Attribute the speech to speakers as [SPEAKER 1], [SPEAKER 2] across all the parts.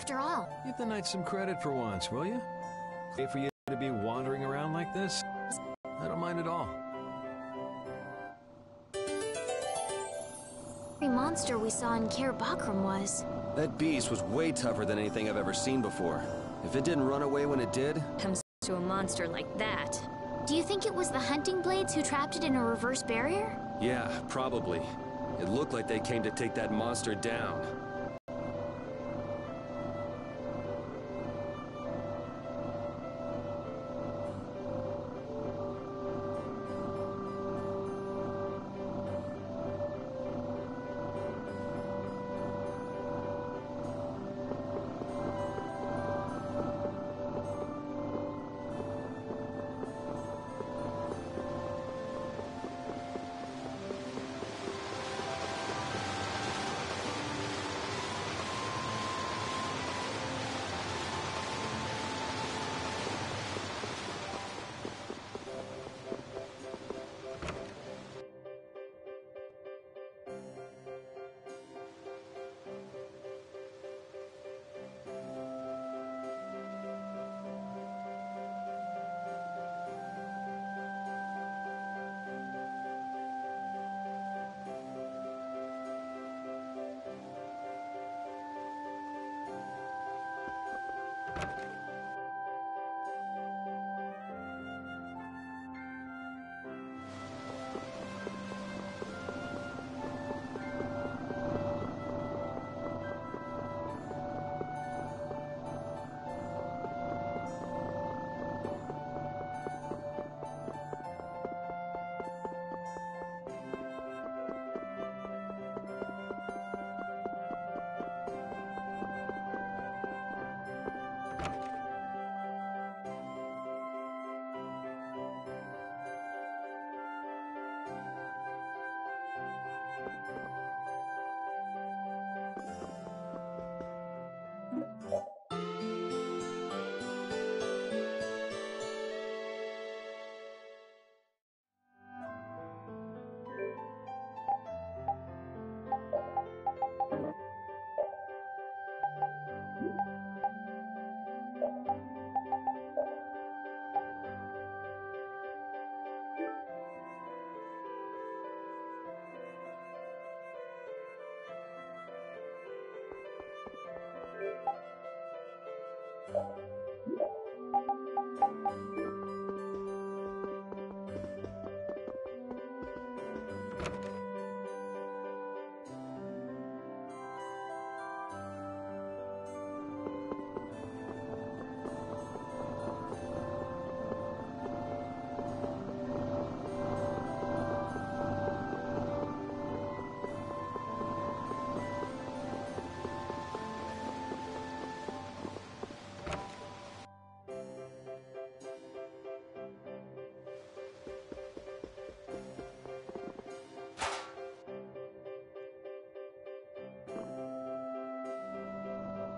[SPEAKER 1] after all.
[SPEAKER 2] Give the knight some credit for once, will you? Okay for you to be wandering around like this? I don't mind at all.
[SPEAKER 1] The monster we saw in Kir Bakram was.
[SPEAKER 3] That beast was way tougher than anything I've ever seen before. If it didn't run away when it did...
[SPEAKER 4] Comes to a monster like that.
[SPEAKER 1] Do you think it was the hunting blades who trapped it in a reverse barrier?
[SPEAKER 3] Yeah, probably. It looked like they came to take that monster down.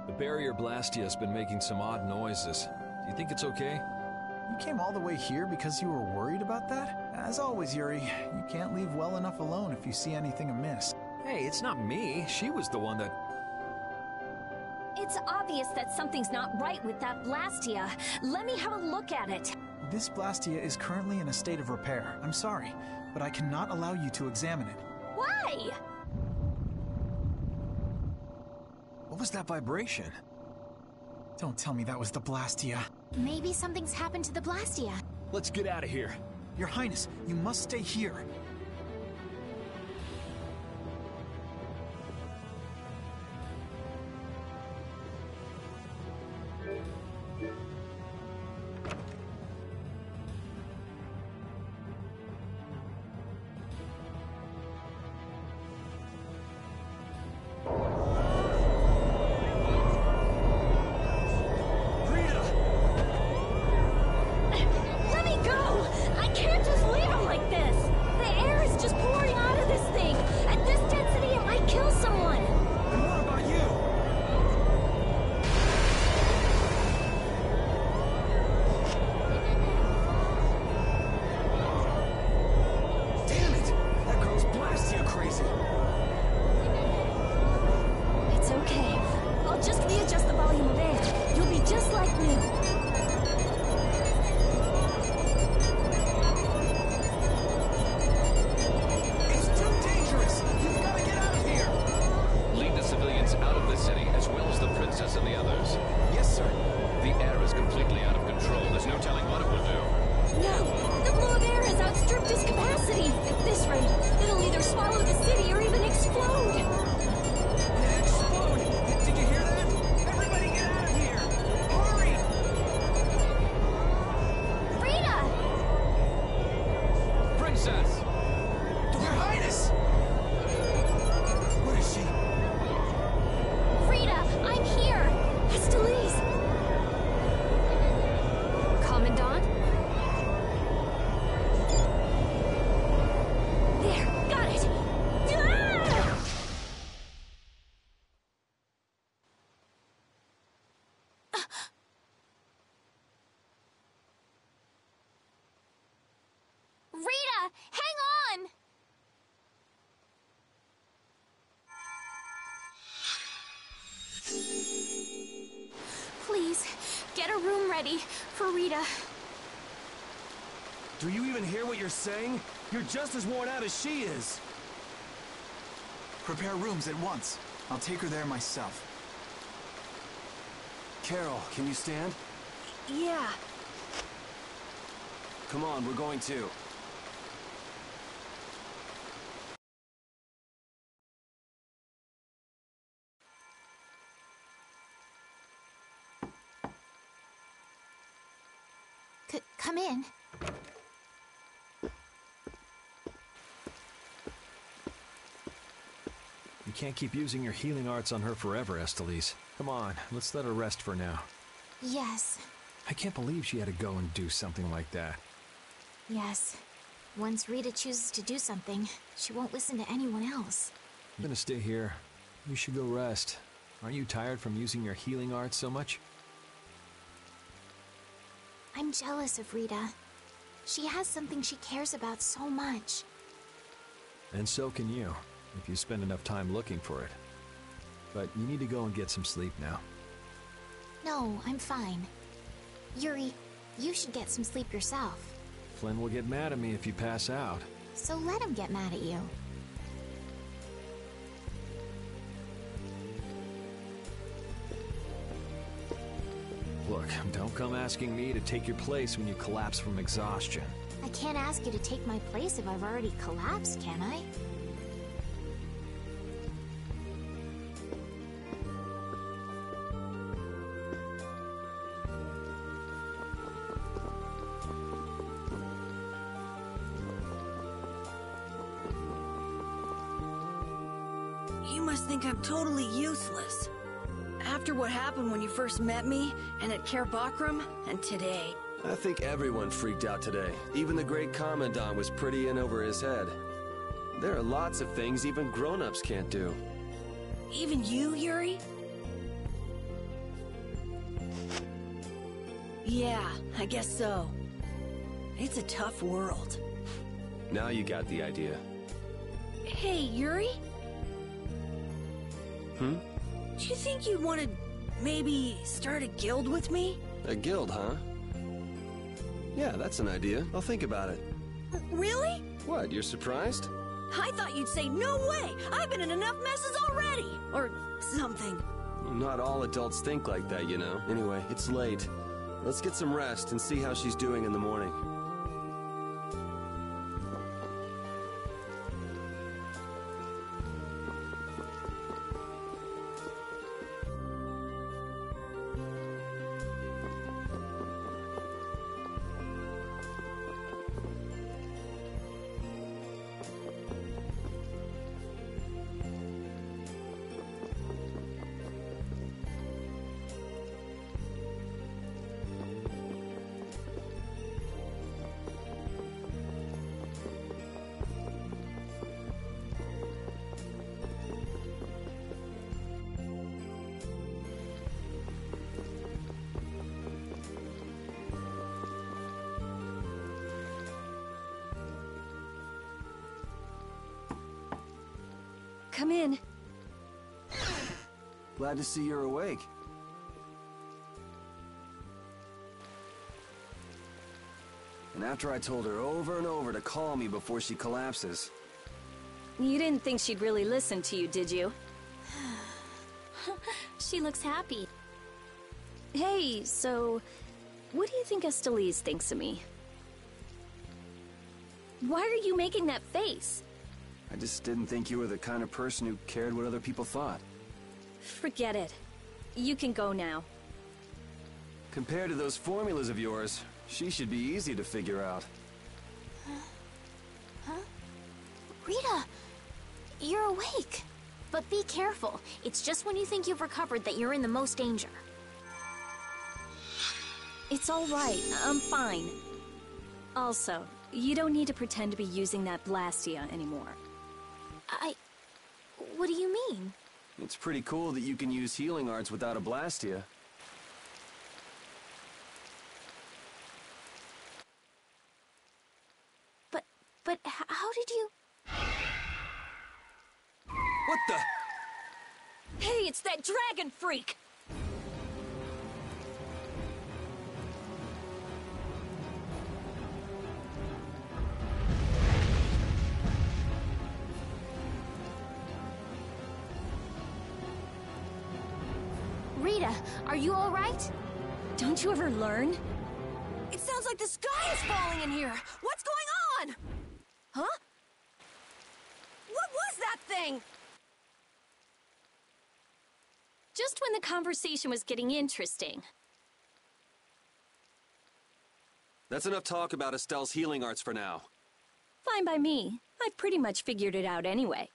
[SPEAKER 2] The barrier Blastia's been making some odd noises. Do you think it's okay?
[SPEAKER 5] You came all the way here because you were worried about that? As always, Yuri, you can't leave well enough alone if you see anything amiss.
[SPEAKER 2] Hey, it's not me. She was the one that...
[SPEAKER 4] It's obvious that something's not right with that Blastia. Let me have a look at it.
[SPEAKER 5] This Blastia is currently in a state of repair. I'm sorry, but I cannot allow you to examine it.
[SPEAKER 4] Why?
[SPEAKER 2] What was that vibration?
[SPEAKER 5] Don't tell me that was the Blastia.
[SPEAKER 1] Maybe something's happened to the Blastia.
[SPEAKER 2] Let's get out of here.
[SPEAKER 5] Your Highness, you must stay here.
[SPEAKER 4] Let me go! I can't just leave him like this! The
[SPEAKER 6] It's too dangerous! You've got to get out of here!
[SPEAKER 7] Lead the civilians out of the city, as well as the princess and the others.
[SPEAKER 6] Yes, sir.
[SPEAKER 7] The air is completely out of control. There's no telling what it will do.
[SPEAKER 4] No! The flow of air has outstripped its capacity. At this rate, it'll either swallow the city or even explode.
[SPEAKER 6] Explode! Did you hear that? Everybody get out of here! Hurry!
[SPEAKER 1] Rita!
[SPEAKER 7] Princess!
[SPEAKER 6] Your Highness! Where is she?
[SPEAKER 1] Rita, I'm here!
[SPEAKER 4] Estelize! Commandant? There, got it! Ah!
[SPEAKER 1] Rita, hang on! Please, get a room ready for Rita.
[SPEAKER 6] Do you even hear what you're saying? You're just as worn out as she is.
[SPEAKER 5] Prepare rooms at once. I'll take her there myself.
[SPEAKER 6] Carol, can you stand?
[SPEAKER 4] Yeah.
[SPEAKER 6] Come on, we're going to.
[SPEAKER 1] Come in.
[SPEAKER 2] You can't keep using your healing arts on her forever, Estelize. Come on, let's let her rest for now.
[SPEAKER 1] Yes,
[SPEAKER 2] I can't believe she had to go and do something like that.
[SPEAKER 1] yes. Once Rita chooses to do something, she won't listen to anyone else.
[SPEAKER 2] I'm gonna stay here. You should go rest. Aren't you tired from using your healing arts so much?
[SPEAKER 1] I'm jealous of Rita. She has something she cares about so much.
[SPEAKER 2] And so can you, if you spend enough time looking for it. But you need to go and get some sleep now.
[SPEAKER 1] No, I'm fine. Yuri, you should get some sleep yourself.
[SPEAKER 2] Flynn will get mad at me if you pass out.
[SPEAKER 1] So let him get mad at you.
[SPEAKER 2] Look, don't come asking me to take your place when you collapse from exhaustion.
[SPEAKER 1] I can't ask you to take my place if I've already collapsed, can I?
[SPEAKER 8] You must think I'm totally useless. After what happened when you first met me, and at Care Bakram, and today.
[SPEAKER 3] I think everyone freaked out today. Even the great Commandant was pretty in over his head. There are lots of things even grown-ups can't do.
[SPEAKER 8] Even you, Yuri? Yeah, I guess so. It's a tough world.
[SPEAKER 3] Now you got the idea.
[SPEAKER 8] Hey, Yuri?
[SPEAKER 3] Hmm?
[SPEAKER 8] Do you think you'd want to maybe start a guild with me?
[SPEAKER 3] A guild, huh? Yeah, that's an idea. I'll think about it.
[SPEAKER 8] Really?
[SPEAKER 3] What, you're surprised?
[SPEAKER 8] I thought you'd say, no way! I've been in enough messes already! Or something.
[SPEAKER 3] Not all adults think like that, you know. Anyway, it's late. Let's get some rest and see how she's doing in the morning.
[SPEAKER 4] Come in.
[SPEAKER 6] Glad to see you're awake.
[SPEAKER 3] And after I told her over and over to call me before she collapses.
[SPEAKER 4] You didn't think she'd really listen to you, did you?
[SPEAKER 1] She looks happy.
[SPEAKER 4] Hey, so... what do you think Estelise thinks of me? Why are you making that face?
[SPEAKER 3] I just didn't think you were the kind of person who cared what other people thought.
[SPEAKER 4] Forget it. You can go now.
[SPEAKER 3] Compared to those formulas of yours, she should be easy to figure out.
[SPEAKER 1] Huh? Rita! You're awake. But be careful. It's just when you think you've recovered that you're in the most danger.
[SPEAKER 4] It's all right. I'm fine. Also, you don't need to pretend to be using that Blastia anymore.
[SPEAKER 1] What do you mean?
[SPEAKER 3] It's pretty cool that you can use healing arts without a Blastia.
[SPEAKER 1] But how did you...
[SPEAKER 3] What the?
[SPEAKER 4] Hey, it's that dragon freak!
[SPEAKER 1] Rita, are you all right?
[SPEAKER 4] Don't you ever learn?
[SPEAKER 8] It sounds like the sky is falling in here. What's going on? Huh? What was that thing?
[SPEAKER 4] Just when the conversation was getting interesting.
[SPEAKER 3] That's enough talk about Estelle's healing arts for now.
[SPEAKER 4] Fine by me. I've pretty much figured it out anyway.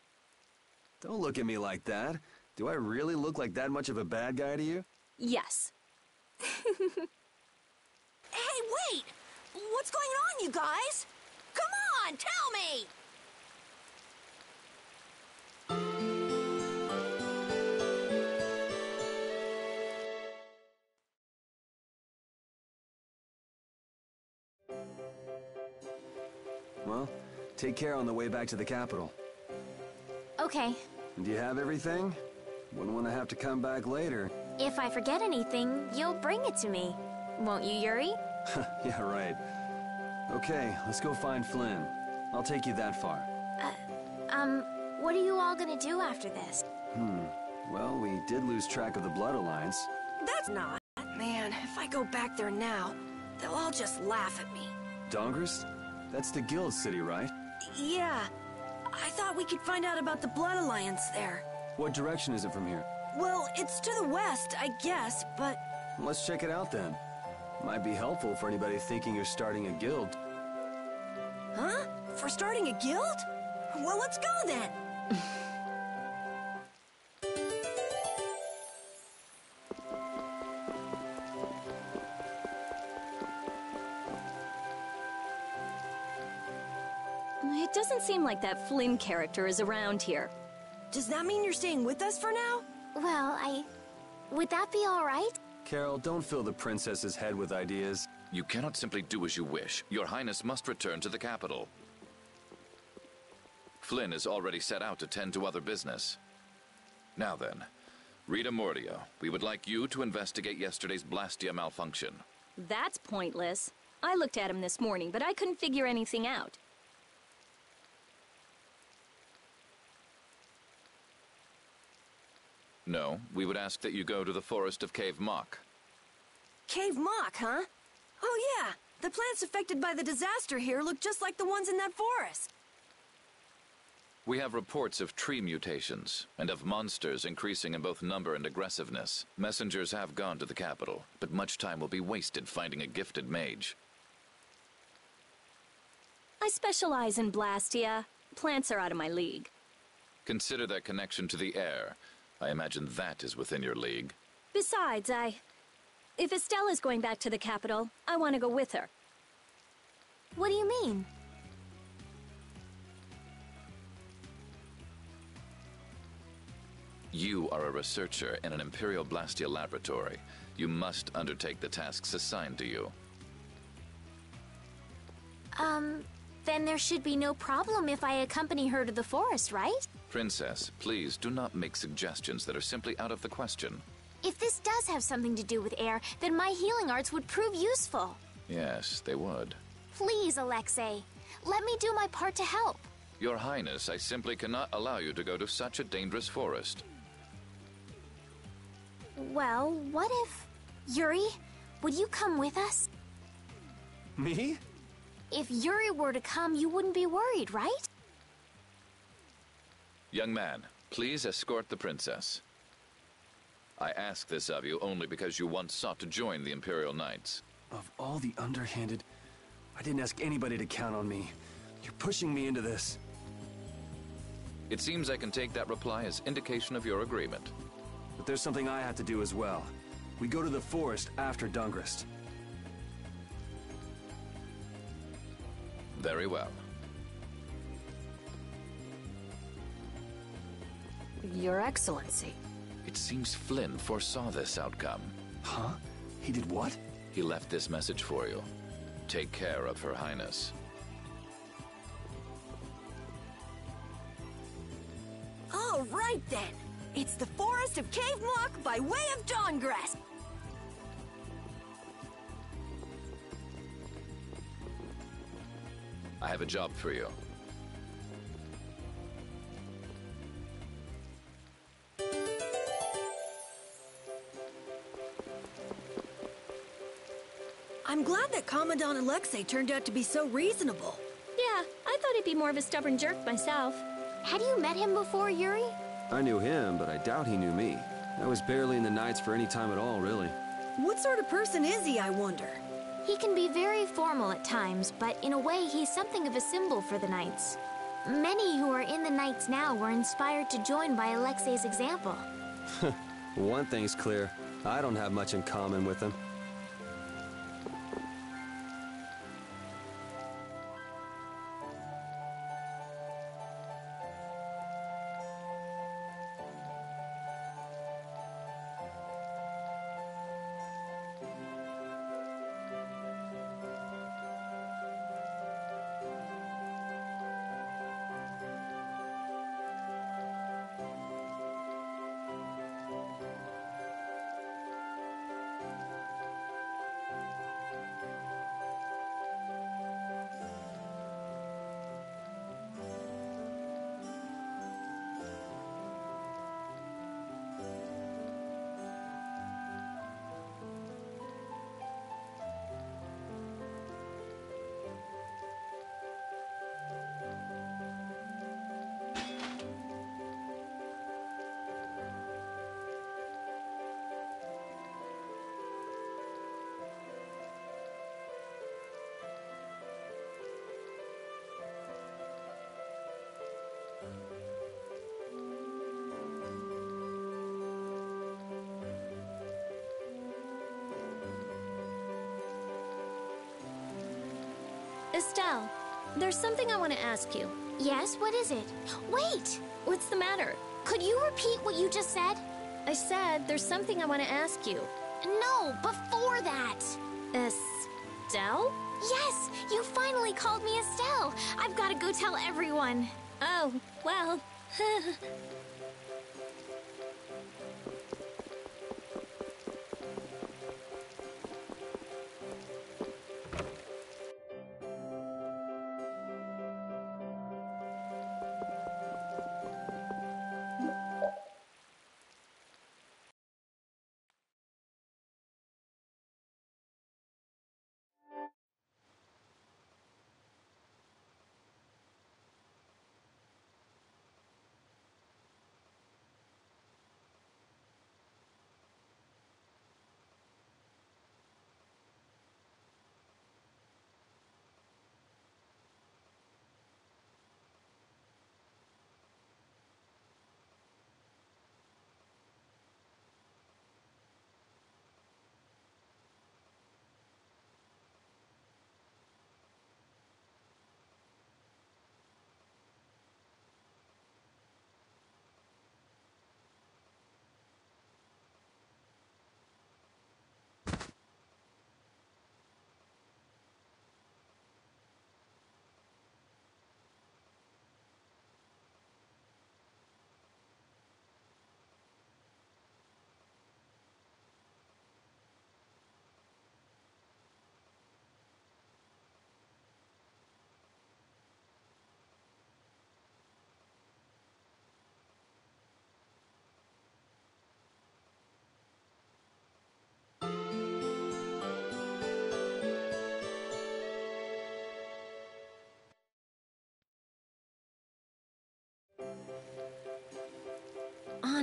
[SPEAKER 3] Don't look at me like that. Do I really look like that much of a bad guy to you?
[SPEAKER 4] Yes.
[SPEAKER 8] Hey, wait! What's going on, you guys? Come on, tell me!
[SPEAKER 3] Well, take care on the way back to the capital.
[SPEAKER 1] Okay.
[SPEAKER 3] Do you have everything? Wouldn't want to have to come back later.
[SPEAKER 1] If I forget anything, you'll bring it to me. Won't you, Yuri?
[SPEAKER 3] Yeah, right. Okay, let's go find Flynn. I'll take you that far.
[SPEAKER 1] What are you all gonna do after this?
[SPEAKER 3] Well, we did lose track of the Blood Alliance.
[SPEAKER 8] That's not. Man, if I go back there now, they'll all just laugh at me.
[SPEAKER 3] Dongrist? That's the guild city, right?
[SPEAKER 8] Yeah. I thought we could find out about the Blood Alliance there.
[SPEAKER 3] What direction is it from here?
[SPEAKER 8] Well, it's to the west, I guess, but...
[SPEAKER 3] Let's check it out then. Might be helpful for anybody thinking you're starting a guild.
[SPEAKER 8] Huh? For starting a guild? Well, let's go then!
[SPEAKER 4] It doesn't seem like that Flynn character is around here.
[SPEAKER 8] Does that mean you're staying with us for now?
[SPEAKER 1] Well, would that be all right?
[SPEAKER 3] Carol, don't fill the princess's head with ideas.
[SPEAKER 7] You cannot simply do as you wish. Your Highness must return to the capital. Flynn is already set out to tend to other business. Now then, Rita Mordia, we would like you to investigate yesterday's Blastia malfunction.
[SPEAKER 4] That's pointless. I looked at him this morning, but I couldn't figure anything out.
[SPEAKER 7] No, we would ask that you go to the forest of Cave Mock.
[SPEAKER 8] Cave Mock, huh? Oh yeah, the plants affected by the disaster here look just like the ones in that forest.
[SPEAKER 7] We have reports of tree mutations, and of monsters increasing in both number and aggressiveness. Messengers have gone to the capital, but much time will be wasted finding a gifted mage.
[SPEAKER 4] I specialize in Blastia. Plants are out of my league.
[SPEAKER 7] Consider their connection to the air. I imagine that is within your league.
[SPEAKER 4] Besides, if Estelle is going back to the capital, I want to go with her.
[SPEAKER 1] What do you mean?
[SPEAKER 7] You are a researcher in an Imperial Blastia laboratory. You must undertake the tasks assigned to you.
[SPEAKER 1] Then there should be no problem if I accompany her to the forest, right?
[SPEAKER 7] Princess, please do not make suggestions that are simply out of the question.
[SPEAKER 1] If this does have something to do with air, then my healing arts would prove useful.
[SPEAKER 7] Yes, they would.
[SPEAKER 1] Please, Alexei. Let me do my part to help.
[SPEAKER 7] Your Highness, I simply cannot allow you to go to such a dangerous forest.
[SPEAKER 1] Well, what if... Yuri, would you come with us?
[SPEAKER 3] Me?
[SPEAKER 1] If Yuri were to come, you wouldn't be worried, right?
[SPEAKER 7] Young man, please escort the princess. I ask this of you only because you once sought to join the Imperial Knights.
[SPEAKER 3] Of all the underhanded, I didn't ask anybody to count on me. You're pushing me into this.
[SPEAKER 7] It seems I can take that reply as indication of your agreement.
[SPEAKER 3] But there's something I have to do as well. We go to the forest after Dungrist.
[SPEAKER 7] Very well.
[SPEAKER 4] Your Excellency.
[SPEAKER 7] It seems Flynn foresaw this outcome.
[SPEAKER 3] Huh? He did what?
[SPEAKER 7] He left this message for you. Take care of Her Highness.
[SPEAKER 8] All right then. It's the Forest of Cave Mock by way of Dawngrass.
[SPEAKER 7] I have a job for you.
[SPEAKER 8] I'm glad that Commandant Alexei turned out to be so reasonable.
[SPEAKER 4] Yeah, I thought he'd be more of a stubborn jerk myself.
[SPEAKER 1] Had you met him before, Yuri?
[SPEAKER 3] I knew him, but I doubt he knew me. I was barely in the Knights for any time at all, really.
[SPEAKER 8] What sort of person is he, I wonder?
[SPEAKER 1] He can be very formal at times, but in a way he's something of a symbol for the Knights. Many who are in the Knights now were inspired to join by Alexei's example.
[SPEAKER 3] One thing's clear. I don't have much in common with him.
[SPEAKER 4] Estelle, there's something I want to ask you.
[SPEAKER 1] Yes, what is it? Wait!
[SPEAKER 4] What's the matter?
[SPEAKER 1] Could you repeat what you just said?
[SPEAKER 4] I said there's something I want to ask you.
[SPEAKER 1] No, before that!
[SPEAKER 4] Estelle?
[SPEAKER 1] Yes, you finally called me Estelle. I've got to go tell everyone.
[SPEAKER 4] Oh, well.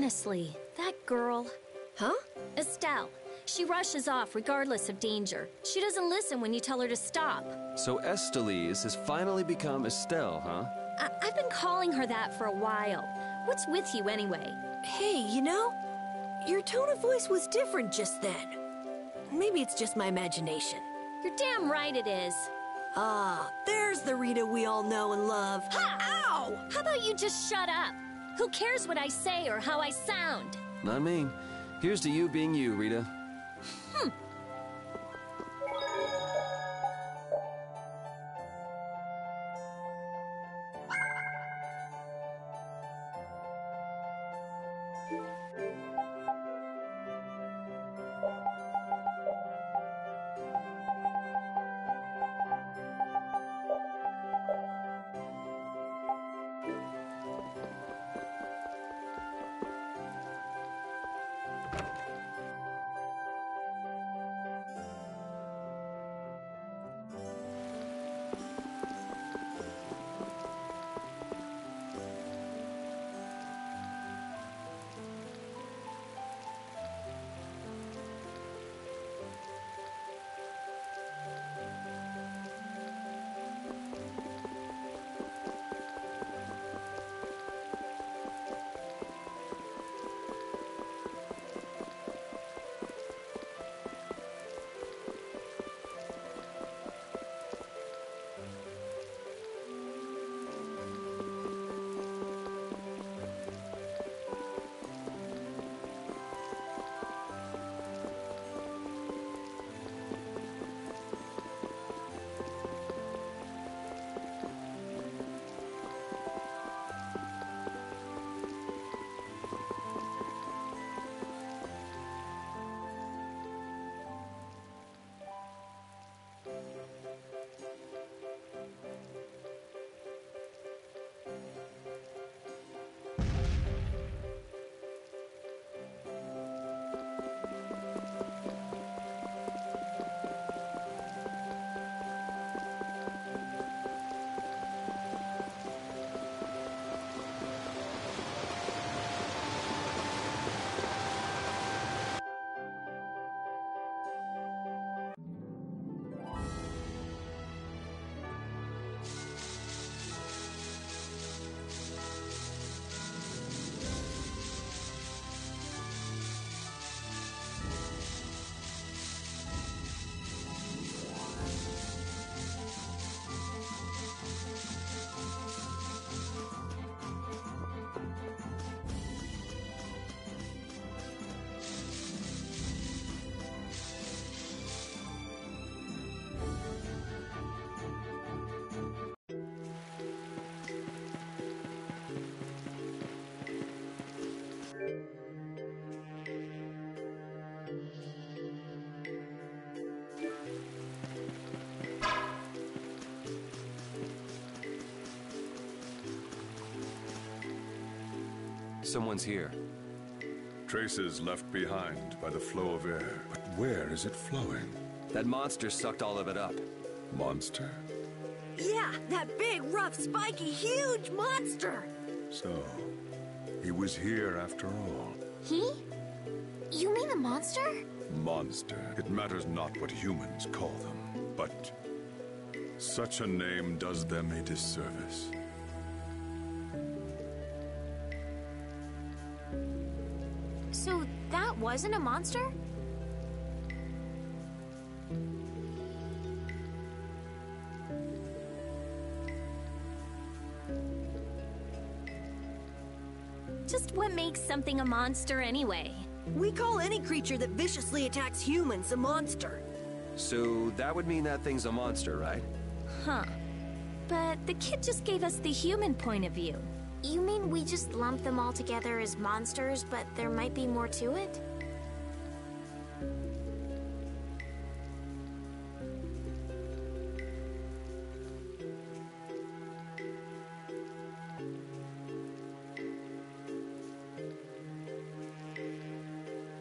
[SPEAKER 4] Honestly, that girl...
[SPEAKER 8] Huh?
[SPEAKER 4] Estelle. She rushes off regardless of danger. She doesn't listen when you tell her to stop.
[SPEAKER 3] So Estelise has finally become Estelle, huh?
[SPEAKER 4] I've been calling her that for a while. What's with you anyway?
[SPEAKER 8] Hey, you know, your tone of voice was different just then. Maybe it's just my imagination.
[SPEAKER 4] You're damn right it is.
[SPEAKER 8] Ah, there's the Rita we all know and love.
[SPEAKER 4] Ha!
[SPEAKER 8] Ow!
[SPEAKER 4] How about you just shut up? Who cares what I say or how I sound?
[SPEAKER 3] Not me. Here's to you being you, Rita. Someone's here.
[SPEAKER 9] Traces left behind by the flow of air. But where is it flowing?
[SPEAKER 3] That monster sucked all of it up.
[SPEAKER 9] Monster?
[SPEAKER 8] Yeah, that big, rough, spiky, huge monster!
[SPEAKER 9] So, he was here after all.
[SPEAKER 1] He? You mean a monster?
[SPEAKER 9] Monster. It matters not what humans call them, but such a name does them a disservice.
[SPEAKER 1] So that wasn't a monster?
[SPEAKER 4] Just what makes something a monster anyway?
[SPEAKER 8] We call any creature that viciously attacks humans a monster.
[SPEAKER 3] So that would mean that thing's a monster, right?
[SPEAKER 4] Huh. But the kid just gave us the human point of view.
[SPEAKER 1] You mean we just lump them all together as monsters, but there might be more to it?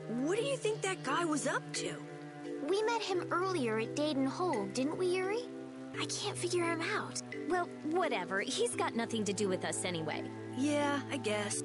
[SPEAKER 8] What do you think that guy was up to?
[SPEAKER 1] We met him earlier at Dayton Hole, didn't we, Yuri? I can't figure him out.
[SPEAKER 4] Well, whatever. He's got nothing to do with us anyway.
[SPEAKER 8] Yeah, I guess.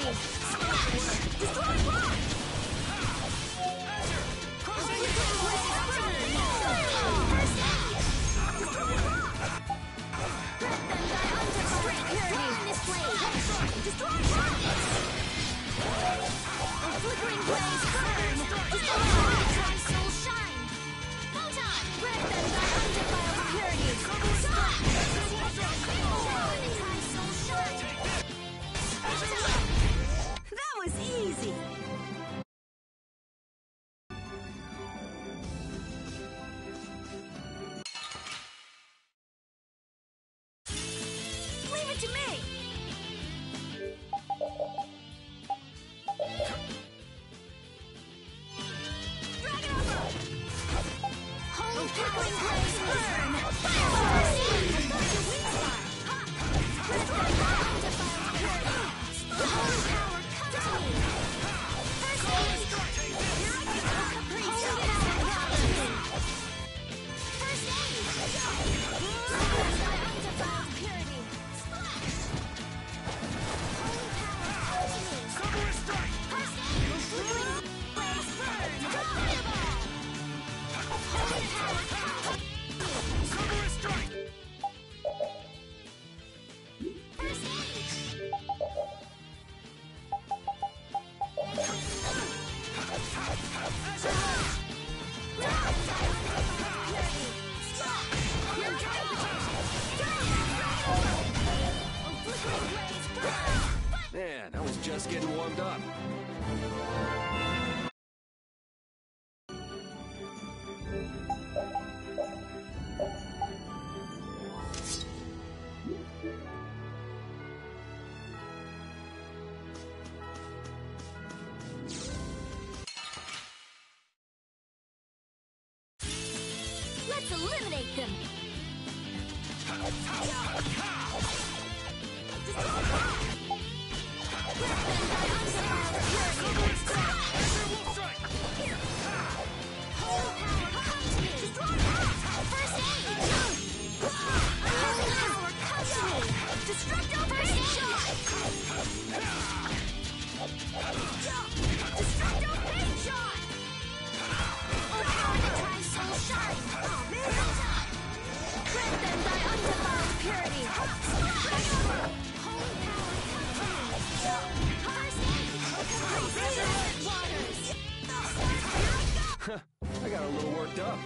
[SPEAKER 4] purity! Splash! Destroy rock! Flickering blaze burn! Destroy soul shine! Photon! Grant them thy undefiled purity! Stop! Soul shine!
[SPEAKER 8] That was easy! Leave it to me!
[SPEAKER 4] Holy flickering blaze burn! Fire! That's your weak spot! Grant them thy undefiled purity! Holy power, come to me! First aid! Here I go! Holy power, come to me! First aid! Grant thy undefiled purity! Splash! Holy power, come to me! First aid! Flickering blaze burn! Fireball! Holy power, come to me! First aid!
[SPEAKER 3] Man, I was just getting warmed up.
[SPEAKER 4] Let's eliminate them! Destructo Pain Shot! Destructo Pain Shot! Oh, power to try soul shine! Oh, man! Grant them thy undefiled purity! Splash! Holy power, come to me! First aid! Waters!
[SPEAKER 3] I got a little worked up.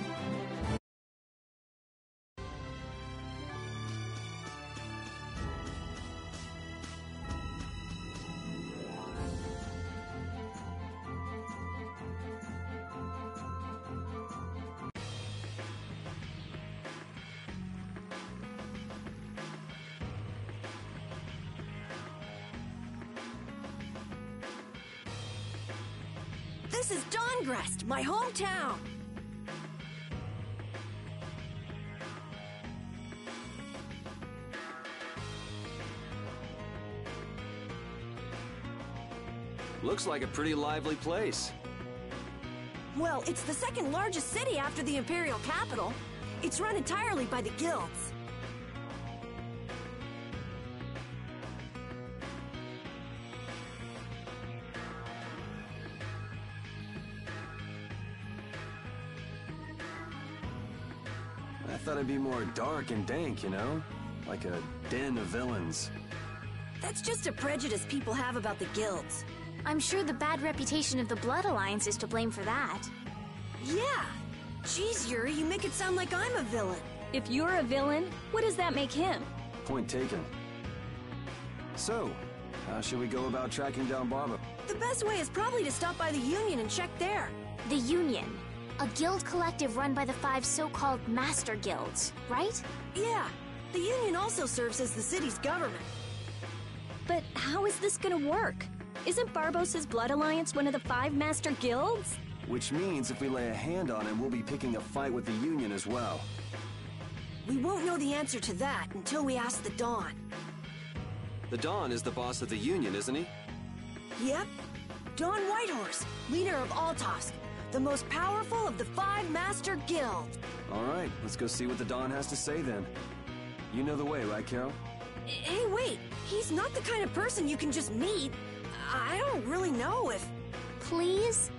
[SPEAKER 8] This is Dongrest, my hometown!
[SPEAKER 3] Looks like a pretty lively place.
[SPEAKER 8] Well, it's the second largest city after the Imperial capital. It's run entirely by the guilds.
[SPEAKER 3] I thought it'd be more dark and dank, you know? Like a den of villains.
[SPEAKER 8] That's just a prejudice people have about the guilds.
[SPEAKER 1] I'm sure the bad reputation of the Blood Alliance is to blame for that.
[SPEAKER 8] Yeah. Jeez, Yuri, you make it sound like I'm a villain.
[SPEAKER 4] If you're a villain, what does that make him?
[SPEAKER 3] Point taken. So, how should we go about tracking down Barbo?
[SPEAKER 8] The best way is probably to stop by the Union and check there.
[SPEAKER 1] The Union. A guild collective run by the 5 so-called Master Guilds, right?
[SPEAKER 8] Yeah. The Union also serves as the city's government.
[SPEAKER 4] But how is this gonna work? Isn't Barbos's Blood Alliance one of the 5 Master Guilds?
[SPEAKER 3] Which means if we lay a hand on him, we'll be picking a fight with the Union as well.
[SPEAKER 8] We won't know the answer to that until we ask the Dawn.
[SPEAKER 3] The Dawn is the boss of the Union, isn't he?
[SPEAKER 8] Yep. Dawn Whitehorse, leader of Altosk, the most powerful of the 5 Master Guilds.
[SPEAKER 3] All right, let's go see what the Dawn has to say then. You know the way, right, Carol?
[SPEAKER 8] Hey, wait. He's not the kind of person you can just meet. I don't really know if...
[SPEAKER 1] Please?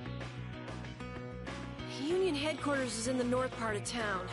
[SPEAKER 8] Union headquarters is in the north part of town.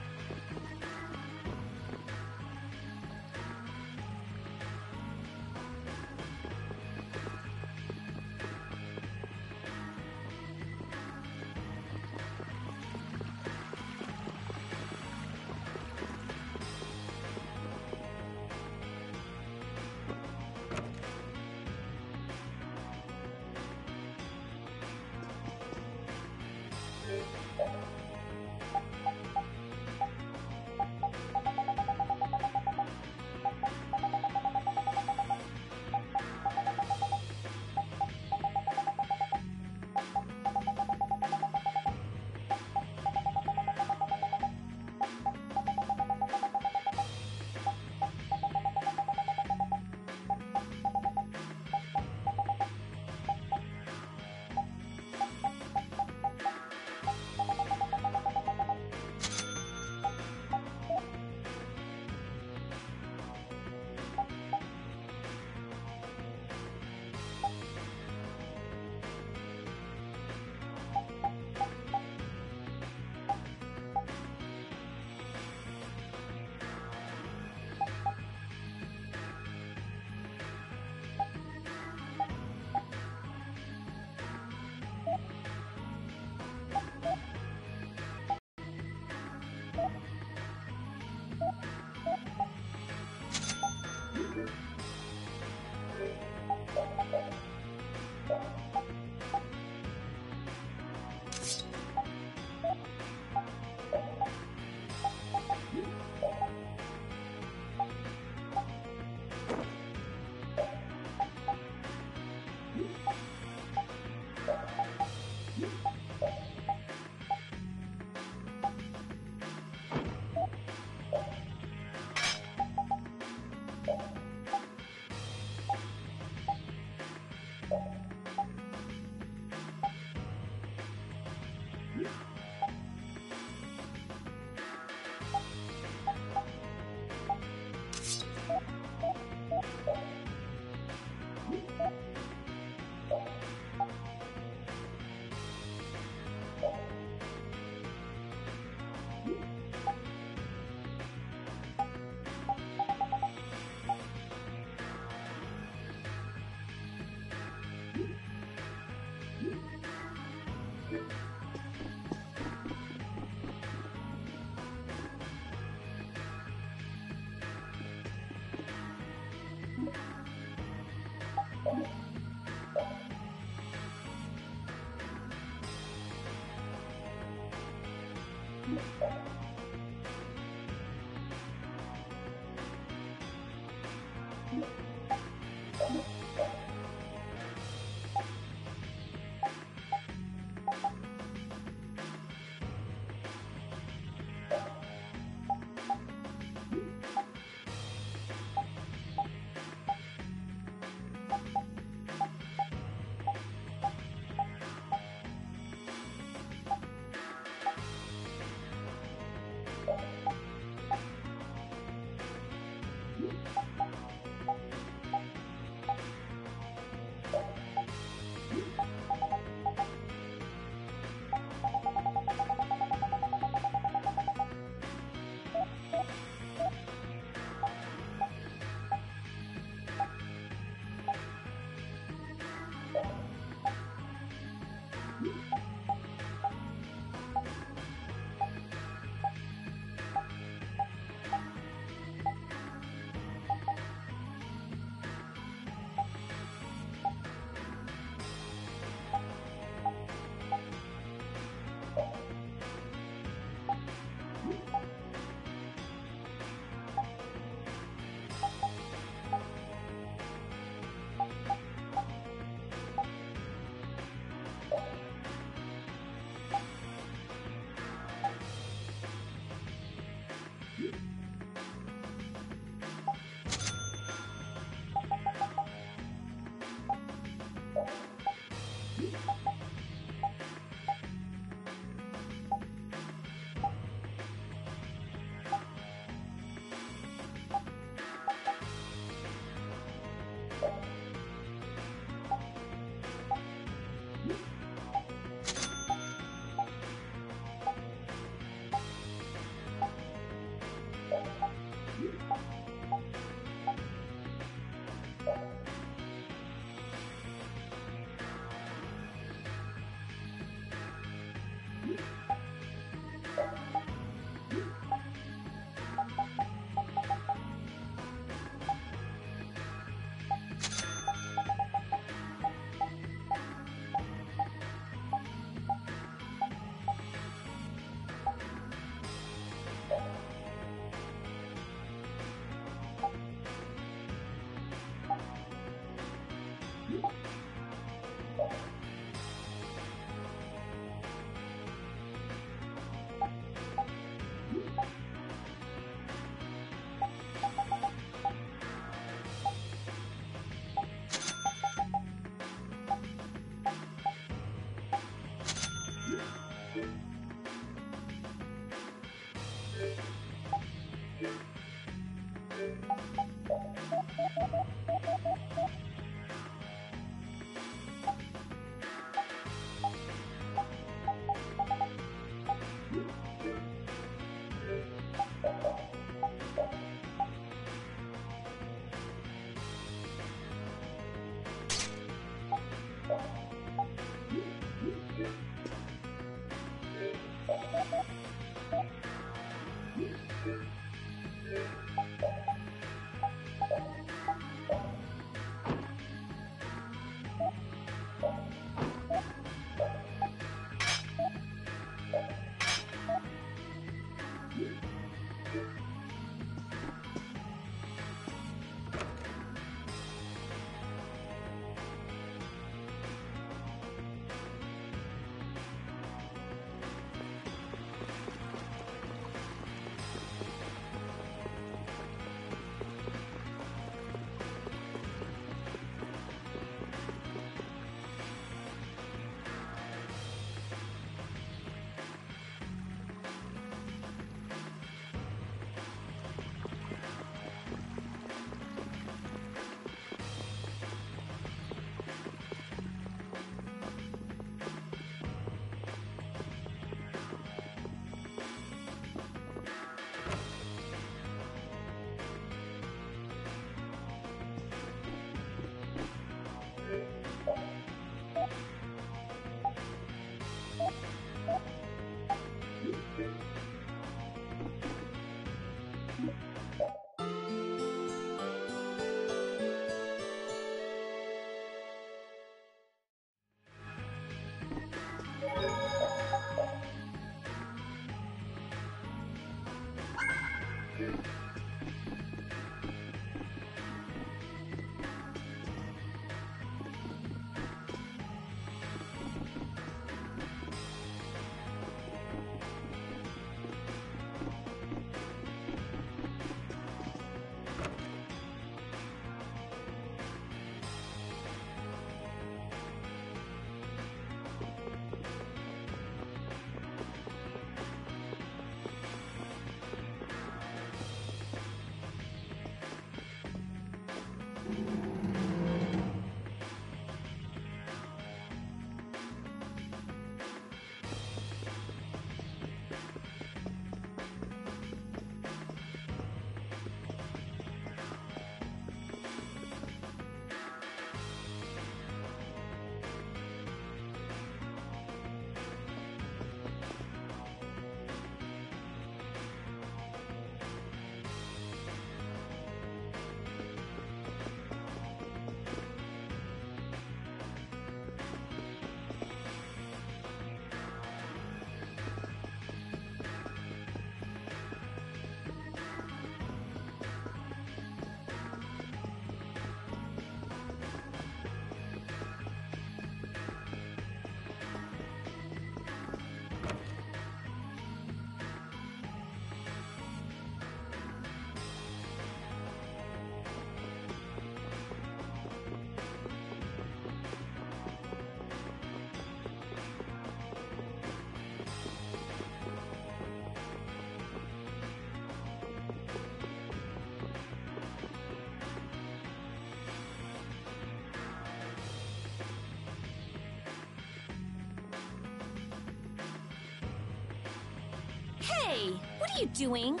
[SPEAKER 4] What are you doing?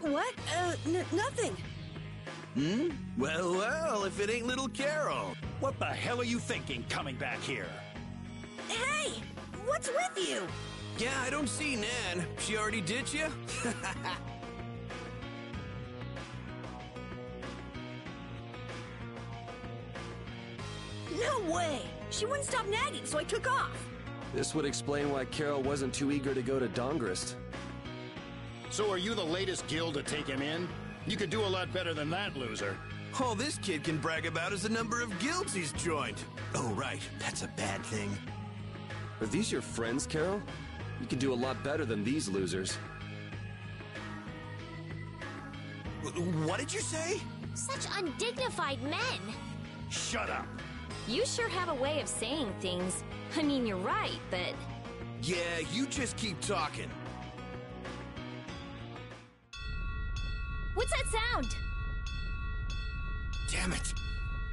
[SPEAKER 8] What? Nothing.
[SPEAKER 6] Well, well, if it ain't little Carol. What the hell are you thinking coming back here?
[SPEAKER 8] Hey! What's with you?
[SPEAKER 6] Yeah, I don't see Nan. She already ditched you?
[SPEAKER 8] No way! She wouldn't stop nagging, so I took off.
[SPEAKER 3] This would explain why Carol wasn't too eager to go to Dongrist.
[SPEAKER 10] So are you the latest guild to take him in? You could do a lot better than that, loser.
[SPEAKER 6] All this kid can brag about is the number of guilds he's joined. Oh, right. That's a bad thing.
[SPEAKER 3] Are these your friends, Carol? You can do a lot better than these losers.
[SPEAKER 6] What did you say?
[SPEAKER 1] Such undignified men.
[SPEAKER 6] Shut up.
[SPEAKER 4] You sure have a way of saying things. I mean, you're right, but...
[SPEAKER 6] Yeah, you just keep talking.
[SPEAKER 4] What's that sound?
[SPEAKER 6] Damn it.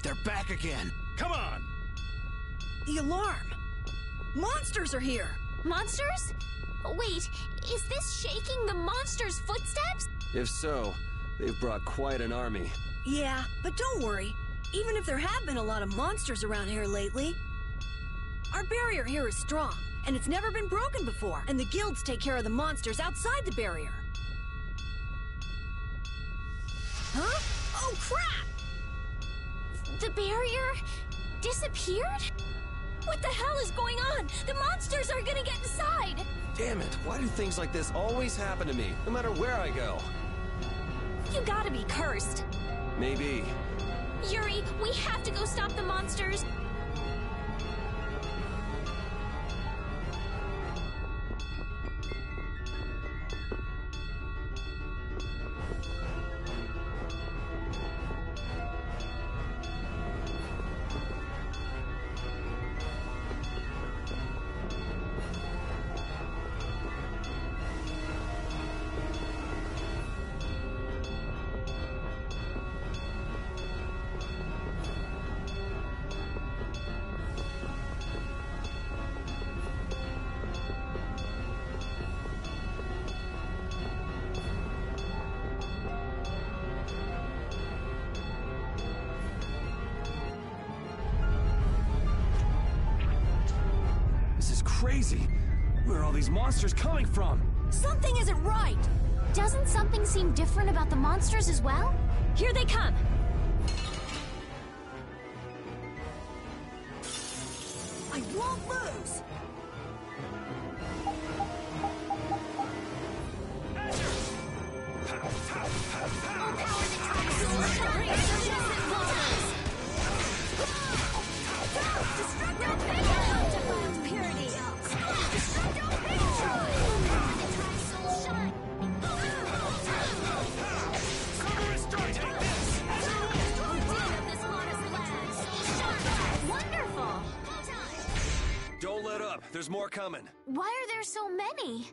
[SPEAKER 6] They're back again. Come on.
[SPEAKER 8] The alarm. Monsters are here.
[SPEAKER 1] Monsters? Wait, is this shaking the monsters' footsteps?
[SPEAKER 3] If so, they've brought quite an army.
[SPEAKER 8] Yeah, but don't worry. Even if there have been a lot of monsters around here lately, our barrier here is strong, and it's never been broken before, and the guilds take care of the monsters outside the barrier. Huh? Oh, crap!
[SPEAKER 1] The barrier disappeared? What the hell is going on? The monsters are gonna get inside!
[SPEAKER 3] Damn it, why do things like this always happen to me, no matter where I go?
[SPEAKER 4] You gotta be cursed.
[SPEAKER 3] Maybe.
[SPEAKER 1] Yuri, we have to go stop the monsters.
[SPEAKER 3] Crazy. Where are all these monsters coming from?
[SPEAKER 1] Something isn't right. Doesn't something seem different about the monsters as well?
[SPEAKER 4] Here they come.
[SPEAKER 8] I won't lose!
[SPEAKER 3] Don't let up. There's more coming.
[SPEAKER 1] Why are there so many?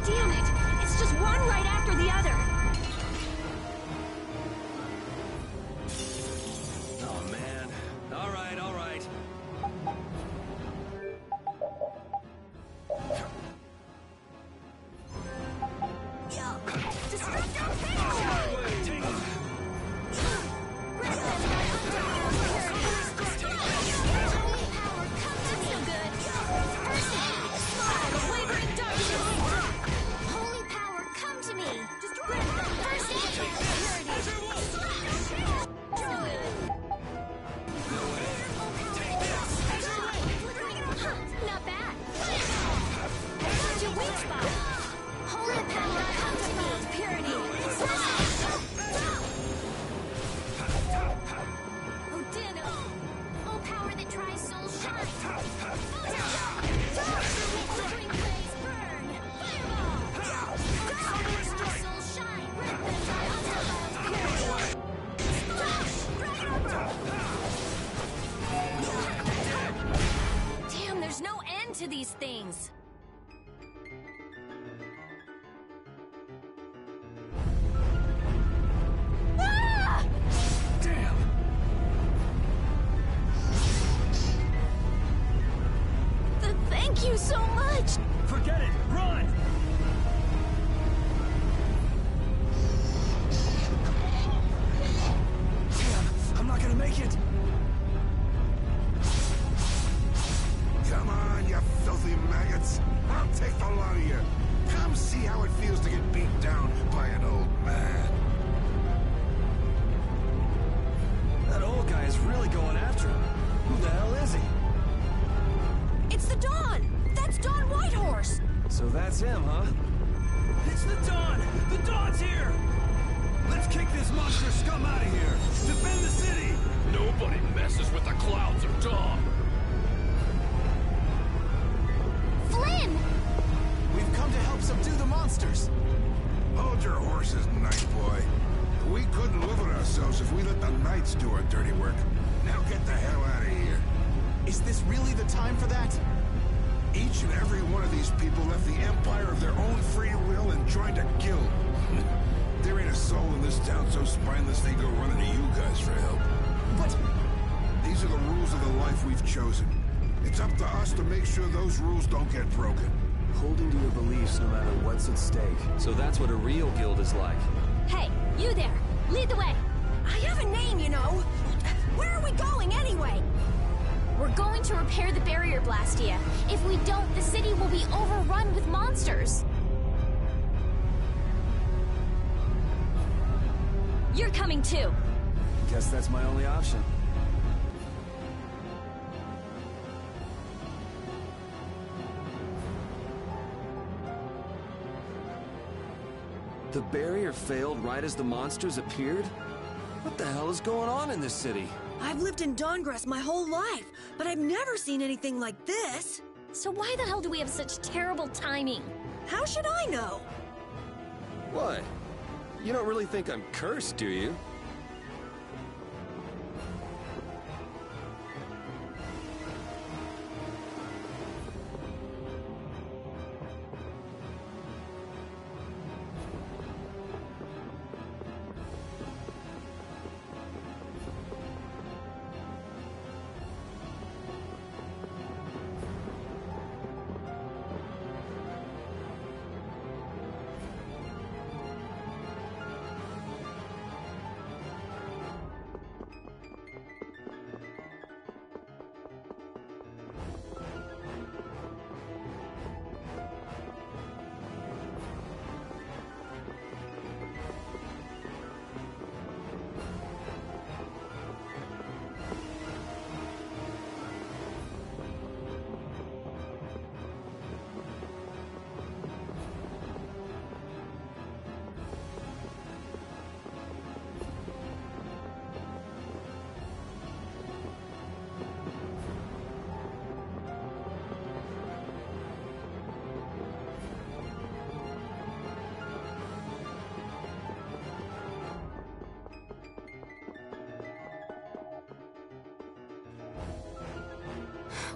[SPEAKER 4] Damn it! It's just one right after the other.
[SPEAKER 3] Oh, man. All right, all right.
[SPEAKER 1] Not bad. What's your weak spot? Holy power, come to me. Purity. Odino. Oh, power that tries soul shine. Flickering blaze burn. Fireball. Soul shine. Rip them by ultraviolet purity.
[SPEAKER 4] Damn, there's no end to these things.
[SPEAKER 2] Damn!
[SPEAKER 8] Thank you so much!
[SPEAKER 6] Forget it! Run! Damn, I'm not gonna make it!
[SPEAKER 11] Come on, you filthy maggots! I'll take the lot of you! Come see how it feels to get beat down by an old man.
[SPEAKER 3] That old guy is really going after him. Who the hell is he?
[SPEAKER 8] It's the Dawn! That's Dawn Whitehorse!
[SPEAKER 3] So that's him, huh?
[SPEAKER 6] It's the Dawn! The Dawn's here! Let's kick this monster scum out of here! Defend the city!
[SPEAKER 12] Nobody messes with the clouds of dawn!
[SPEAKER 1] Flynn!
[SPEAKER 5] We've come to help subdue the monsters.
[SPEAKER 11] Hold your horses, Night Boy. We couldn't live with ourselves if we let the Knights do our dirty work. Now get the hell out of here.
[SPEAKER 5] Is this really the time for that?
[SPEAKER 11] Each and every one of these people left the Empire of their own free will and joined a guild. There ain't a soul in this town so spineless they go running to you guys for help.
[SPEAKER 5] But
[SPEAKER 11] These are the rules of the life we've chosen. It's up to us to make sure those rules don't get broken.
[SPEAKER 3] Holding to your beliefs no matter what's at stake. So that's what a real guild is like.
[SPEAKER 4] Hey, you there! Lead the way!
[SPEAKER 8] I have a name, you know! Where are we going, anyway?
[SPEAKER 1] We're going to repair the barrier, Blastia. If we don't, the city will be overrun with monsters.
[SPEAKER 4] You're coming too!
[SPEAKER 3] Guess that's my only option. The barrier failed right as the monsters appeared? What the hell is going on in this city?
[SPEAKER 8] I've lived in Dawngrass my whole life, but I've never seen anything like this.
[SPEAKER 4] So why the hell do we have such terrible timing?
[SPEAKER 8] How should I know?
[SPEAKER 3] What? You don't really think I'm cursed, do you?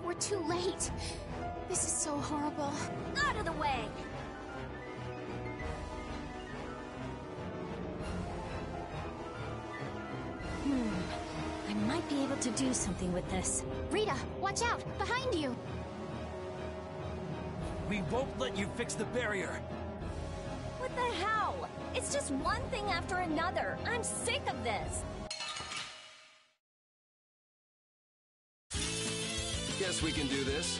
[SPEAKER 1] We're too late. This is so horrible.
[SPEAKER 4] Out of the way! I might be able to do something with this.
[SPEAKER 1] Rita, watch out! Behind you!
[SPEAKER 6] We won't let you fix the barrier!
[SPEAKER 4] What the hell? It's just one thing after another. I'm sick of this.
[SPEAKER 3] Guess we can do this.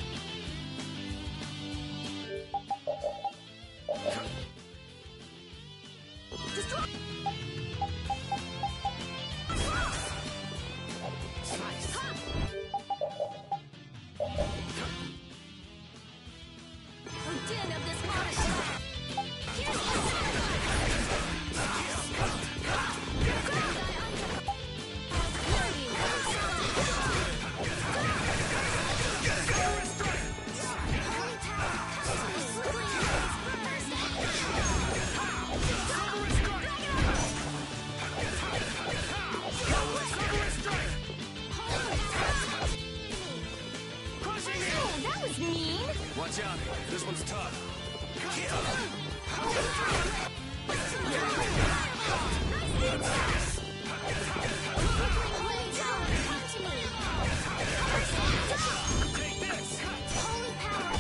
[SPEAKER 3] Watch out, this one's tough.
[SPEAKER 1] Take this! Holy power,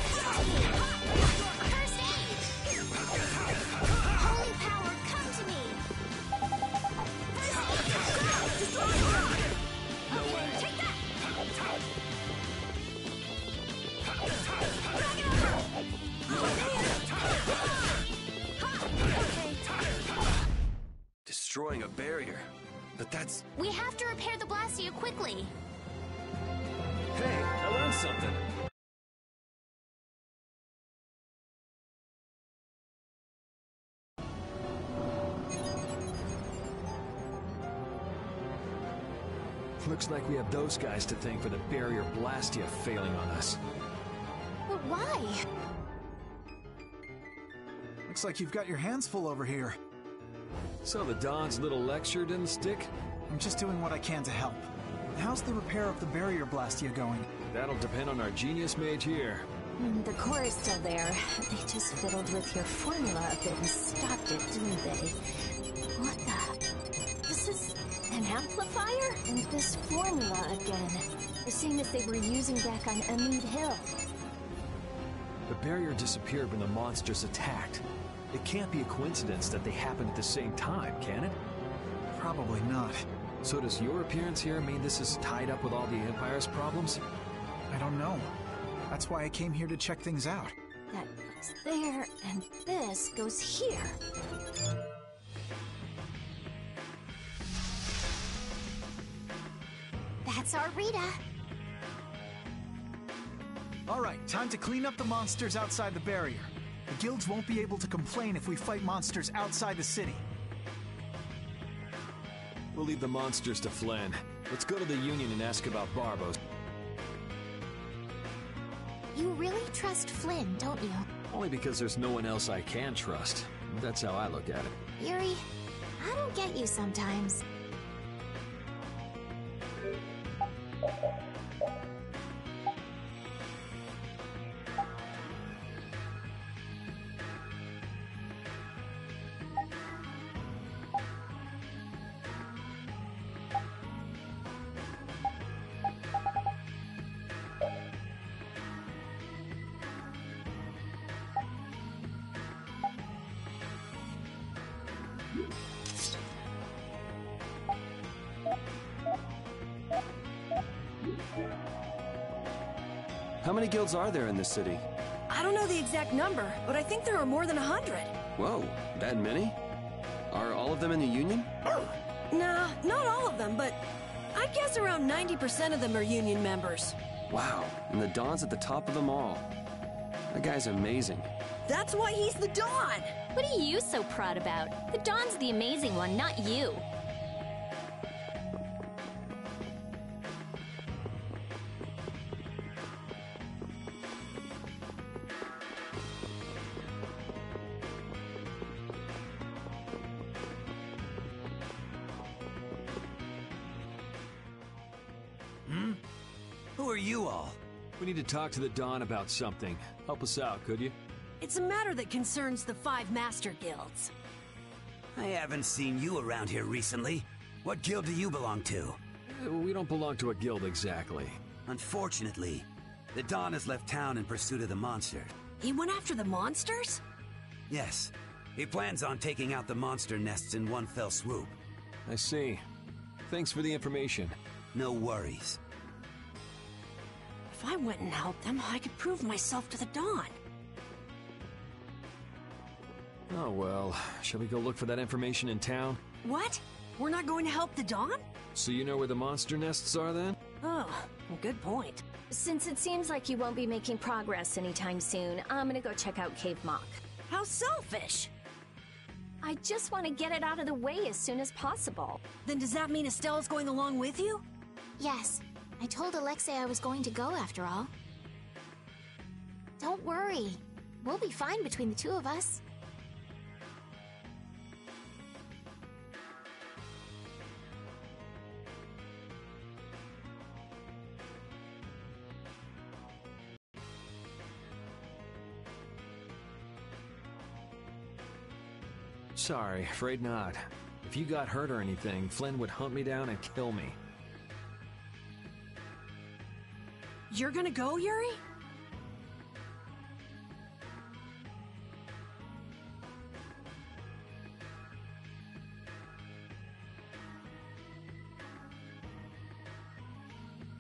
[SPEAKER 3] but that's...
[SPEAKER 1] We have to repair the Blastia quickly.
[SPEAKER 2] Hey, I learned something. Looks like we have those guys to thank for the barrier Blastia failing on us.
[SPEAKER 1] But why?
[SPEAKER 5] Looks like you've got your hands full over here.
[SPEAKER 2] So the Don's little lecture didn't stick?
[SPEAKER 5] I'm just doing what I can to help. How's the repair of the barrier Blastia going?
[SPEAKER 2] That'll depend on our genius mage here.
[SPEAKER 13] The core is still there. They just fiddled with your formula a bit and stopped it, didn't they? What the? This is an amplifier? And this formula again. The same as they were using back on Amid Hill.
[SPEAKER 2] The barrier disappeared when the monsters attacked. It can't be a coincidence that they happened at the same time, can it?
[SPEAKER 5] Probably not.
[SPEAKER 2] So does your appearance here mean this is tied up with all the Empire's problems?
[SPEAKER 5] I don't know. That's why I came here to check things out.
[SPEAKER 13] That goes there, and this goes here.
[SPEAKER 1] That's our Rita.
[SPEAKER 5] All right, time to clean up the monsters outside the barrier. The guilds won't be able to complain if we fight monsters outside the city.
[SPEAKER 2] We'll leave the monsters to Flynn. Let's go to the Union and ask about Barbos.
[SPEAKER 1] You really trust Flynn, don't you?
[SPEAKER 2] Only because there's no one else I can trust. That's how I look at it.
[SPEAKER 1] Yuri, I don't get you sometimes.
[SPEAKER 3] How many guilds are there in this city?
[SPEAKER 8] I don't know the exact number, but I think there are more than 100.
[SPEAKER 3] Whoa, that many? Are all of them in the Union?
[SPEAKER 8] Nah, not all of them, but I guess around 90% of them are Union members.
[SPEAKER 3] Wow, and the Don's at the top of them all. That guy's amazing.
[SPEAKER 8] That's why he's the Don!
[SPEAKER 13] What are you so proud about? The Don's the amazing one, not you.
[SPEAKER 6] Who are you all?
[SPEAKER 2] We need to talk to the Don about something. Help us out, could you?
[SPEAKER 8] It's a matter that concerns the 5 Master Guilds.
[SPEAKER 6] I haven't seen you around here recently. What guild do you belong to?
[SPEAKER 2] We don't belong to a guild exactly.
[SPEAKER 6] Unfortunately, the Don has left town in pursuit of the monster.
[SPEAKER 8] He went after the monsters?
[SPEAKER 6] Yes. He plans on taking out the monster nests in one fell swoop.
[SPEAKER 2] I see. Thanks for the information.
[SPEAKER 6] No worries.
[SPEAKER 8] If I went and helped them, I could prove myself to the Don.
[SPEAKER 2] Oh well, shall we go look for that information in town?
[SPEAKER 8] What? We're not going to help the Don?
[SPEAKER 2] So you know where the monster nests are then?
[SPEAKER 8] Oh, good point.
[SPEAKER 13] Since it seems like you won't be making progress anytime soon, I'm gonna go check out Cave Mock.
[SPEAKER 8] How selfish!
[SPEAKER 13] I just want to get it out of the way as soon as possible.
[SPEAKER 8] Then does that mean Estelle's going along with you?
[SPEAKER 1] Yes. I told Alexei I was going to go after all. Don't worry. We'll be fine between the two of us.
[SPEAKER 2] Sorry, afraid not. If you got hurt or anything, Flynn would hunt me down and kill me.
[SPEAKER 8] You're gonna go, Yuri?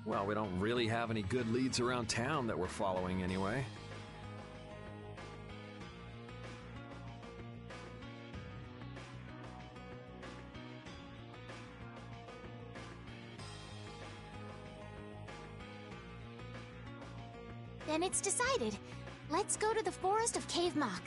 [SPEAKER 2] Well, we don't really have any good leads around town that we're following anyway.
[SPEAKER 1] Then it's decided. Let's go to the forest of Cave Mock.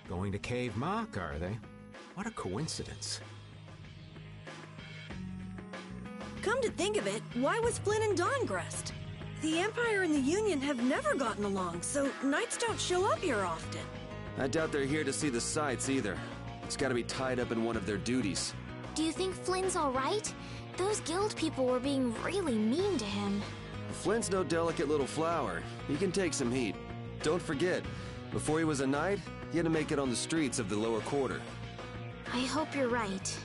[SPEAKER 14] Going to Cave Mock, are they? What a coincidence.
[SPEAKER 8] Come to think of it, why was Flynn and Dawn gressed? The Empire and the Union have never gotten along, so knights don't show up here often.
[SPEAKER 3] I doubt they're here to see the sights either. It's gotta be tied up in one of their duties.
[SPEAKER 1] Do you think Flynn's alright? Those guild people were being really mean to him.
[SPEAKER 3] Flynn's no delicate little flower. He can take some heat. Don't forget, before he was a knight, he had to make it on the streets of the lower quarter.
[SPEAKER 1] I hope you're right.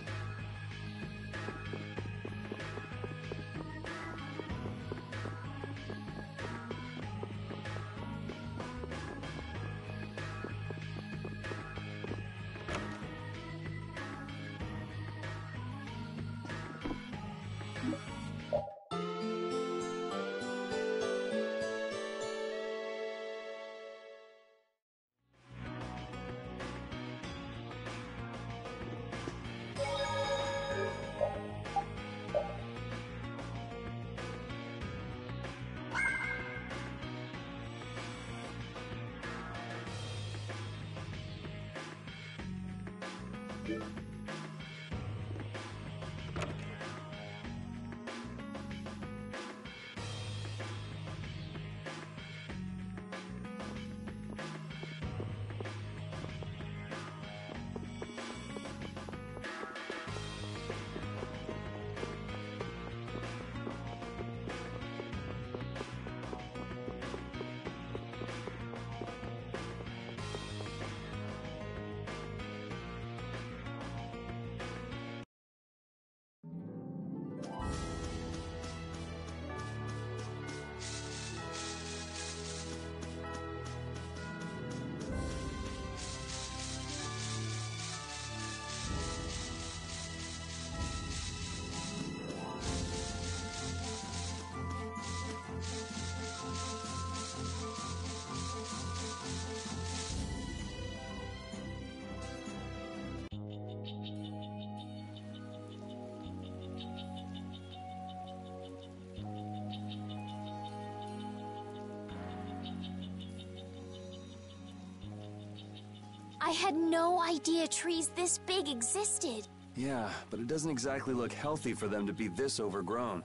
[SPEAKER 1] I had no idea trees this big existed.
[SPEAKER 3] Yeah, but it doesn't exactly look healthy for them to be this overgrown.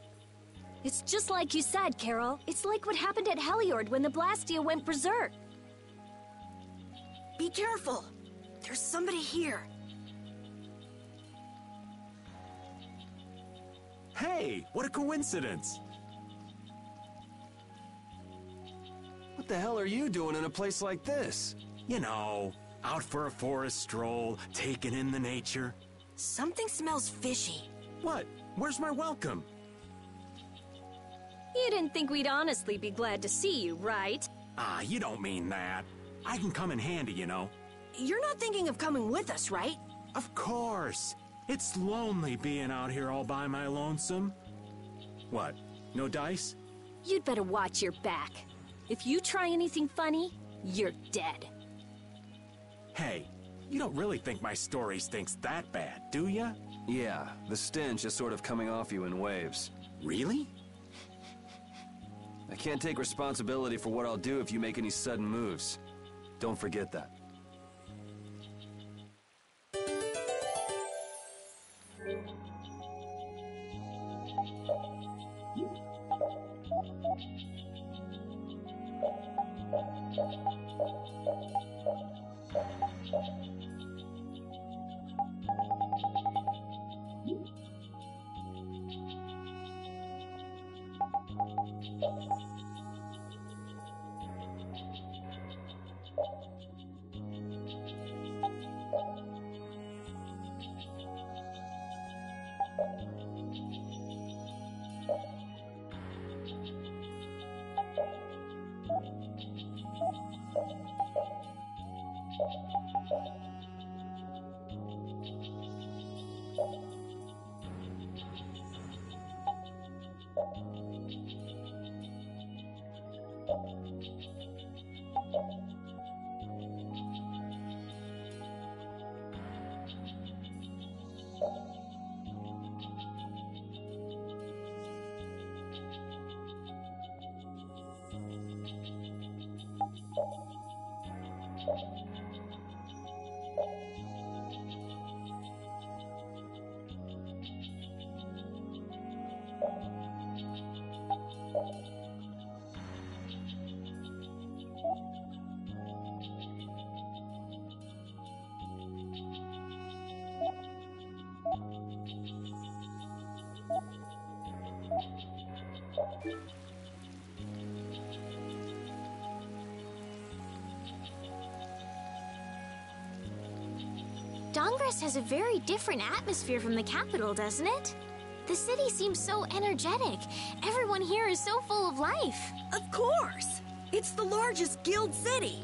[SPEAKER 13] It's just like you said, Carol. It's like what happened at Heliord when the Blastia went berserk.
[SPEAKER 8] Be careful. There's somebody here.
[SPEAKER 14] Hey, what a coincidence!
[SPEAKER 3] What the hell are you doing in a place like this?
[SPEAKER 14] You know, out for a forest stroll, taking in the nature.
[SPEAKER 8] Something smells fishy.
[SPEAKER 14] What? Where's my welcome?
[SPEAKER 13] You didn't think we'd honestly be glad to see you, right?
[SPEAKER 14] Ah, you don't mean that. I can come in handy, you know.
[SPEAKER 8] You're not thinking of coming with us, right?
[SPEAKER 14] Of course. It's lonely being out here all by my lonesome. What? No dice?
[SPEAKER 13] You'd better watch your back. If you try anything funny, you're dead.
[SPEAKER 14] Hey, you don't really think my story stinks that bad, do ya?
[SPEAKER 3] Yeah, the stench is sort of coming off you in waves.
[SPEAKER 14] Really?
[SPEAKER 3] I can't take responsibility for what I'll do if you make any sudden moves. Don't forget that.
[SPEAKER 1] Dongress has a very different atmosphere from the capital, doesn't it? The city seems so energetic. Everyone here is so full of life.
[SPEAKER 8] Of course! It's the largest guild city.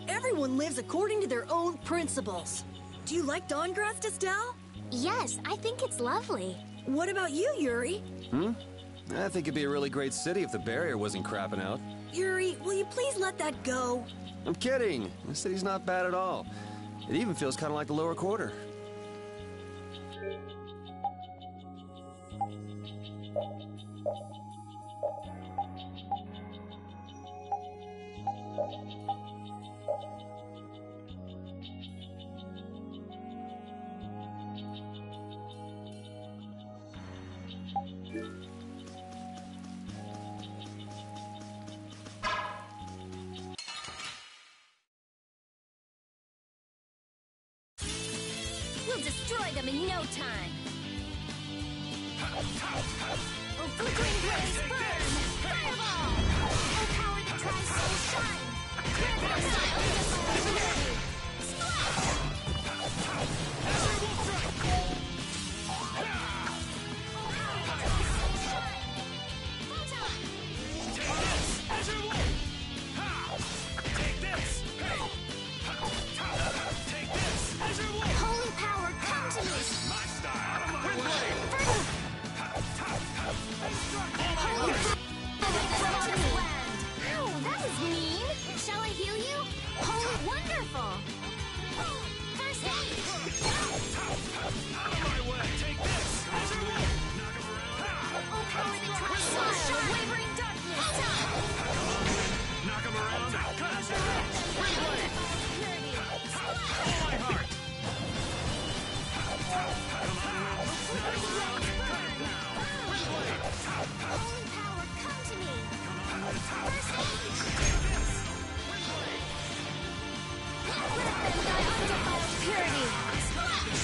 [SPEAKER 8] Everyone lives according to their own principles. Do you like Dongrass, Estelle?
[SPEAKER 1] Yes, I think it's lovely.
[SPEAKER 8] What about you, Yuri?
[SPEAKER 3] I think it'd be a really great city if the barrier wasn't crapping out.
[SPEAKER 8] Yuri, will you please let that go?
[SPEAKER 3] I'm kidding. The city's not bad at all. It even feels kind of like the lower quarter.
[SPEAKER 4] We'll destroy them in no time. Oh, flickering blaze, burn! Fireball! Oh, power that tries soul shine! Clear style, defile, splash! Holy power, come to me!
[SPEAKER 12] My style.
[SPEAKER 4] Holy land! Ow, that was mean! Shall I heal you? Holy wonderful! First aid!
[SPEAKER 12] Out of my way. Take this. Knock him around.
[SPEAKER 4] Oh, power that tries soul shine! Wavering darkness!
[SPEAKER 12] Knock him around. All my heart.
[SPEAKER 4] Holy power, come to me! First aid! Let them die undefiled purity! Splash!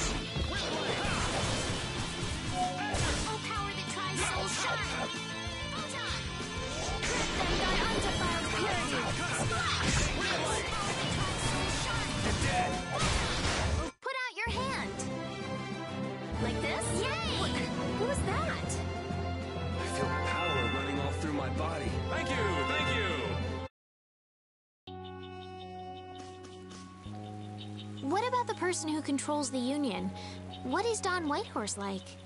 [SPEAKER 4] Oh, power that tries soul shine! Photon! Let them die undefiled purity! Splash! Power that tries soul shine! Oh, put out your hand! Like this? Yay! What was that?
[SPEAKER 3] I feel power running all through my body.
[SPEAKER 12] Thank you. Thank you.
[SPEAKER 1] What about the person who controls the Union? What is Don Whitehorse like?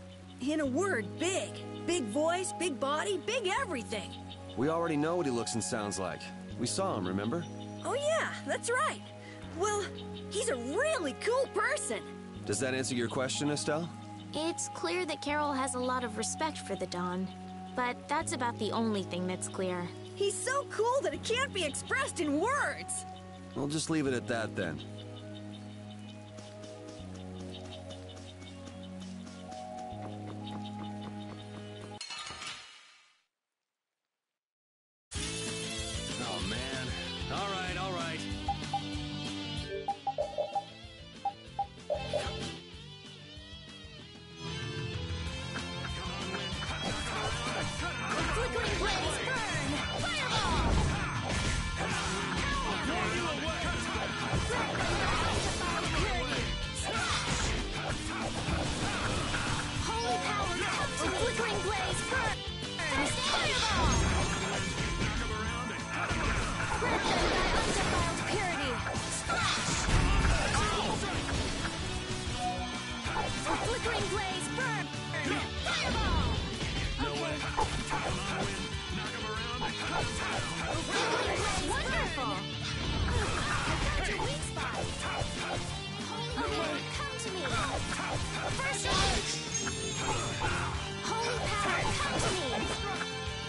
[SPEAKER 8] In a word, big. Big voice, big body, big everything.
[SPEAKER 3] We already know what he looks and sounds like. We saw him, remember?
[SPEAKER 8] Oh yeah, that's right. Well, he's a really cool person.
[SPEAKER 3] Does that answer your question, Estelle?
[SPEAKER 1] It's clear that Carol has a lot of respect for the Don, but that's about the only thing that's clear.
[SPEAKER 8] He's so cool that it can't be expressed in words.
[SPEAKER 3] We'll just leave it at that then. Oh man. All right, all right.
[SPEAKER 4] Flickering blaze, burn! Fireball! Holy power, come to me! Flickering blaze, burn! Fireball! Let them die undefiled purity! Splash! Flickering blaze, burn! Fireball!
[SPEAKER 12] No way.
[SPEAKER 4] Wonderful! I found your weak spot! Holy power, come to me! First aid! Holy power, come to me!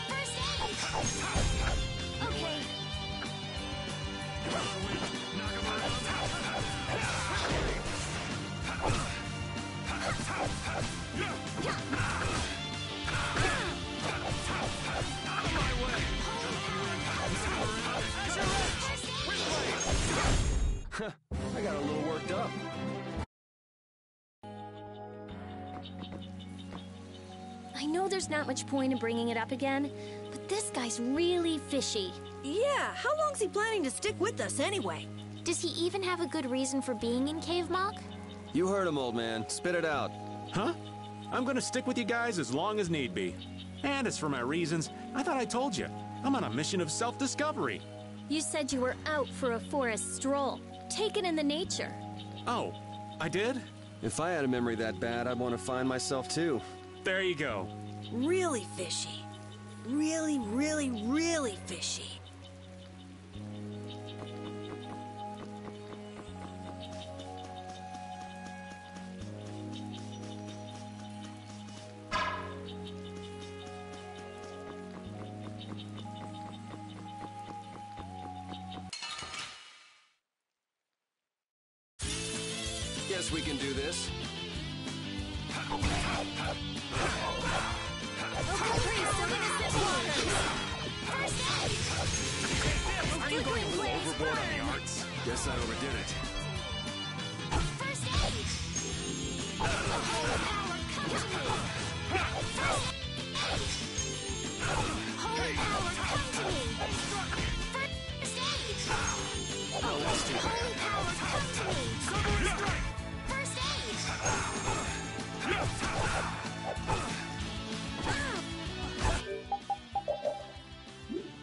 [SPEAKER 4] First aid! Okay.
[SPEAKER 3] I got a little worked up.
[SPEAKER 13] I know there's not much point in bringing it up again, but this guy's really fishy.
[SPEAKER 8] Yeah, how long's he planning to stick with us anyway?
[SPEAKER 1] Does he even have a good reason for being in Cave Mock?
[SPEAKER 3] You heard him, old man. Spit it out.
[SPEAKER 14] Huh? I'm gonna stick with you guys as long as need be. And as for my reasons, I thought I told you. I'm on a mission of self-discovery.
[SPEAKER 13] You said you were out for a forest stroll, taken in the nature.
[SPEAKER 14] Oh, I did?
[SPEAKER 3] If I had a memory that bad, I'd want to find myself too.
[SPEAKER 14] There you go.
[SPEAKER 8] Really fishy. Really, really, really fishy.
[SPEAKER 3] Guess we can do this.
[SPEAKER 12] Are you going a little overboard on the arts?
[SPEAKER 3] Guess I overdid it.
[SPEAKER 4] First aid! Holy power, come to me! Holy power, come to me! First aid!
[SPEAKER 12] Oh, that's too bad.
[SPEAKER 4] Holy power, come to me! First aid!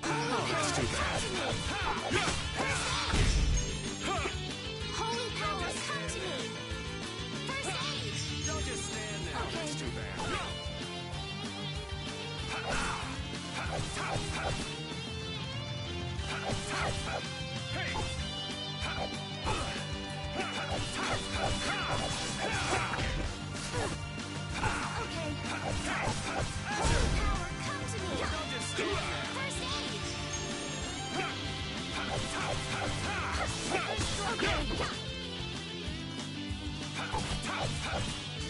[SPEAKER 12] Oh, that's too bad.
[SPEAKER 4] Holy power, come to me! First aid!
[SPEAKER 12] Don't just stand there.
[SPEAKER 4] Okay.
[SPEAKER 12] That's too bad.
[SPEAKER 4] Okay. Holy power, come to me!
[SPEAKER 12] Don't just stand there.
[SPEAKER 4] First aid! Okay.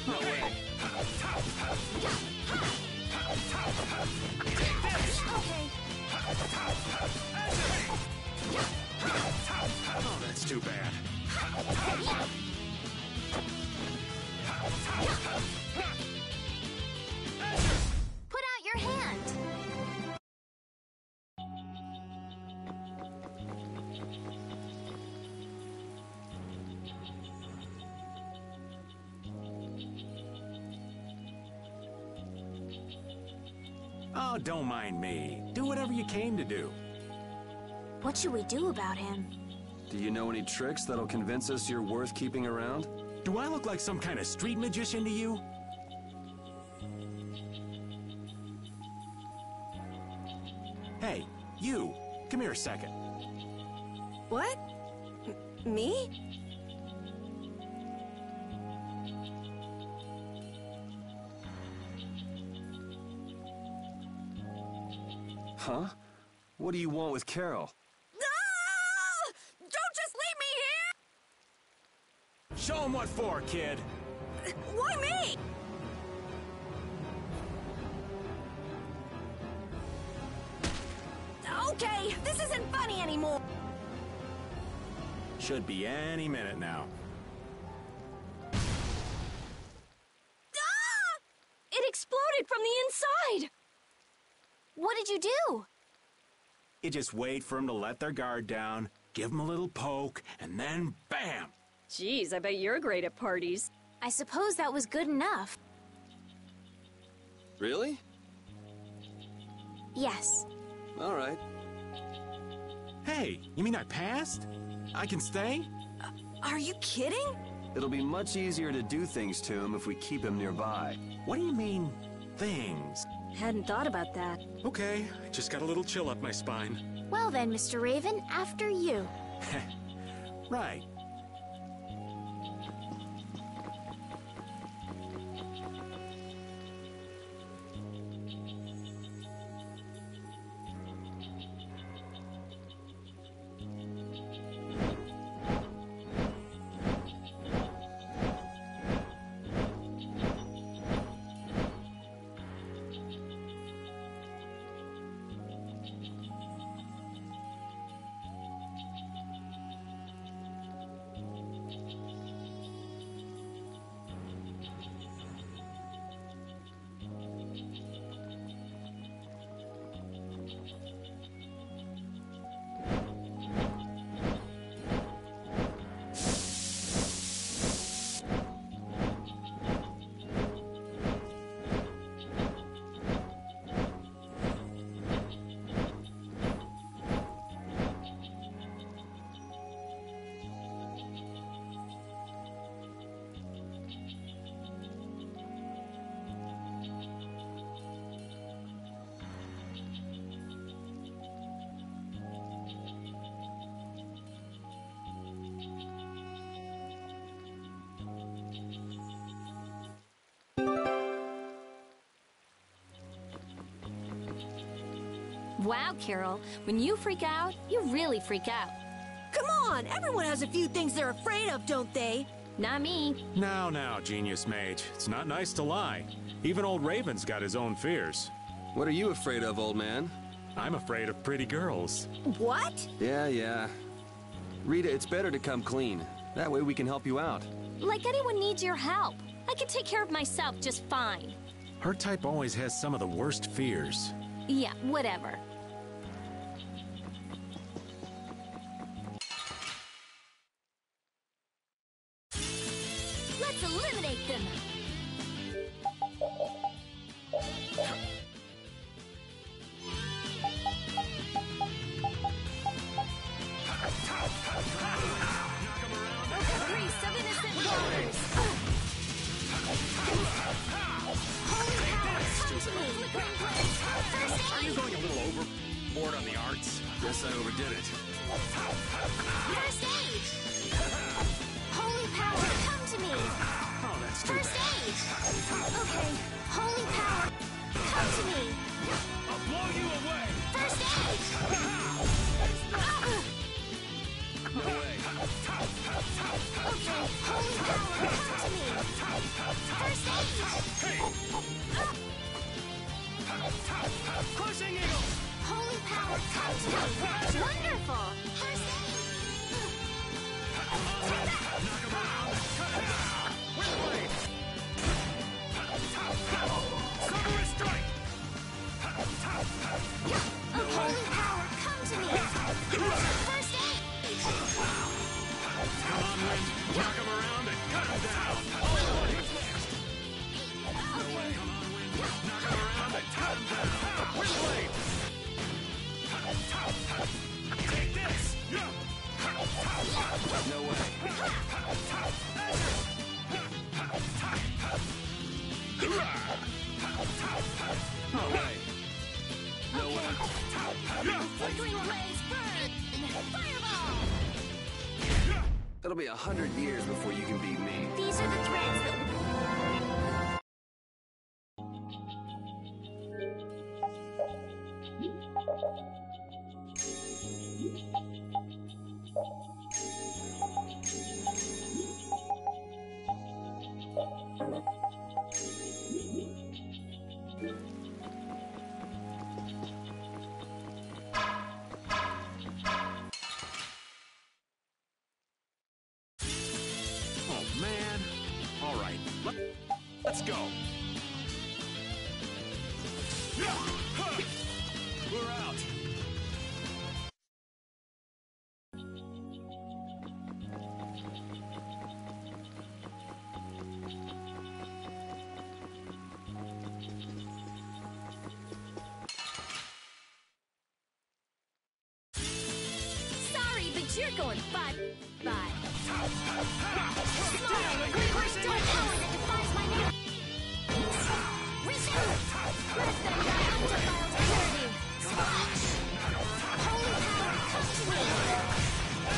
[SPEAKER 12] No way.
[SPEAKER 4] Okay.
[SPEAKER 12] Oh, that's too bad.
[SPEAKER 1] Put out your hand!
[SPEAKER 14] Oh, don't mind me. Do whatever you came to do.
[SPEAKER 1] What should we do about him?
[SPEAKER 3] Do you know any tricks that'll convince us you're worth keeping around?
[SPEAKER 14] Do I look like some kind of street magician to you? Hey, you. Come here a second.
[SPEAKER 8] What? Me?
[SPEAKER 3] Huh? What do you want with Carol?
[SPEAKER 8] Ah! Don't just leave me here!
[SPEAKER 14] Show him what for, kid.
[SPEAKER 8] Why me? Okay, this isn't funny anymore.
[SPEAKER 14] Should be any minute now.
[SPEAKER 8] Ah! It exploded from the inside!
[SPEAKER 1] What did you do?
[SPEAKER 14] You just wait for them to let their guard down, give them a little poke, and then bam!
[SPEAKER 8] Jeez, I bet you're great at parties.
[SPEAKER 1] I suppose that was good enough.
[SPEAKER 3] Really?
[SPEAKER 1] Yes.
[SPEAKER 3] All right.
[SPEAKER 14] Hey, you mean I passed? I can stay?
[SPEAKER 8] Are you kidding?
[SPEAKER 3] It'll be much easier to do things to him if we keep him nearby.
[SPEAKER 14] What do you mean, things?
[SPEAKER 8] Hadn't thought about that.
[SPEAKER 14] Okay, I just got a little chill up my spine.
[SPEAKER 1] Well then, Mr. Raven, after you.
[SPEAKER 14] Right.
[SPEAKER 4] Wow, Carol, when you freak out, you really freak out.
[SPEAKER 8] Come on, everyone has a few things they're afraid of, don't they?
[SPEAKER 4] Not me.
[SPEAKER 14] Now, Genius Mage. It's not nice to lie. Even old Raven's got his own fears.
[SPEAKER 3] What are you afraid of, old man?
[SPEAKER 14] I'm afraid of pretty girls.
[SPEAKER 8] What?
[SPEAKER 3] Yeah. Rita, it's better to come clean. That way we can help you out.
[SPEAKER 4] Like anyone needs your help. I can take care of myself just fine.
[SPEAKER 14] Her type always has some of the worst fears.
[SPEAKER 4] Yeah, whatever. Let's eliminate them! The priest of innocent waters! Holy power, come to me! Flickering blaze! First
[SPEAKER 14] Are you
[SPEAKER 4] aid!
[SPEAKER 14] going a little overboard on the arts?
[SPEAKER 3] Guess I overdid it.
[SPEAKER 1] First aid! Holy power, come to me!
[SPEAKER 14] Oh, that's too
[SPEAKER 1] First
[SPEAKER 14] bad.
[SPEAKER 1] aid! Okay, holy power, come to me!
[SPEAKER 12] I'll blow you away!
[SPEAKER 1] First aid!
[SPEAKER 3] No way.
[SPEAKER 1] Okay, holy power, come to me! First aid!
[SPEAKER 12] Crushing eagle!
[SPEAKER 1] Holy power, come to me! Wonderful! First aid!
[SPEAKER 12] Knock him around! With blade! Summer strike!
[SPEAKER 1] Holy power, come to me! First aid!
[SPEAKER 12] Come on, Wind! Knock him around and cut him down! Oh, who's next?
[SPEAKER 1] Okay.
[SPEAKER 12] Come on, Wind! Knock him around and cut him down! With blade! Take this!
[SPEAKER 3] No way. No way. No way.
[SPEAKER 1] Flickering blaze, burn! Fireball!
[SPEAKER 3] It'll be 100 years before you can beat me.
[SPEAKER 1] These are the threads that...
[SPEAKER 14] Oh, man. All right, let's go.
[SPEAKER 12] We're out!
[SPEAKER 4] Sorry, but you're going bye-bye.
[SPEAKER 1] Small, request your power that defies my name! Receive! Let them die undefiled purity! Splash! Holy power, come to me!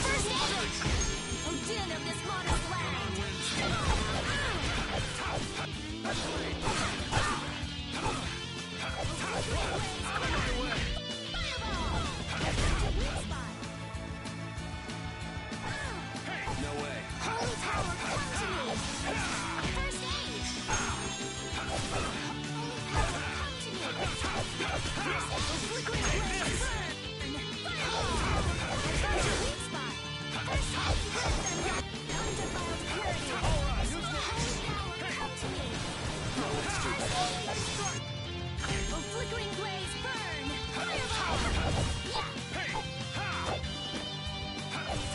[SPEAKER 1] First aid!
[SPEAKER 4] O din of this modest land!
[SPEAKER 3] No way.
[SPEAKER 1] Holy power, come to me! First aid! Holy power, come to me! Flickering blaze, burn! Fireball! I found your weak spot! First aid! Let them die undefiled purity! Holy power, come to me!
[SPEAKER 4] O flickering blaze, burn!
[SPEAKER 1] Fireball! Yeah!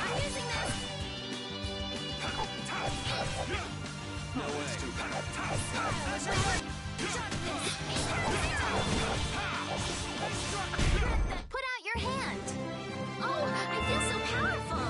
[SPEAKER 1] I'm using this!
[SPEAKER 3] No way.
[SPEAKER 1] Put out your hand! Oh, I feel so powerful!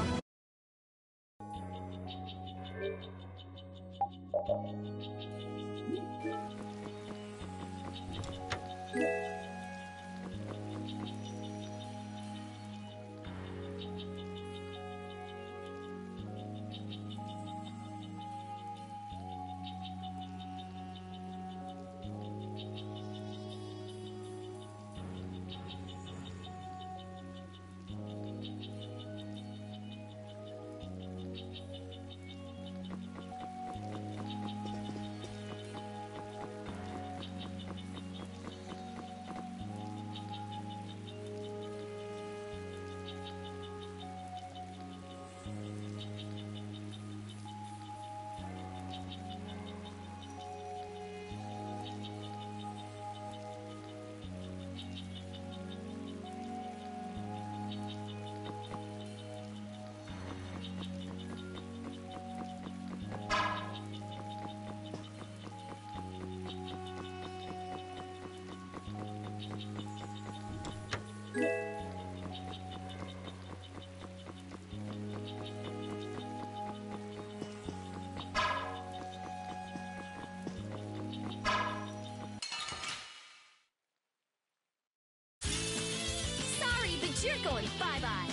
[SPEAKER 4] you're going bye-bye.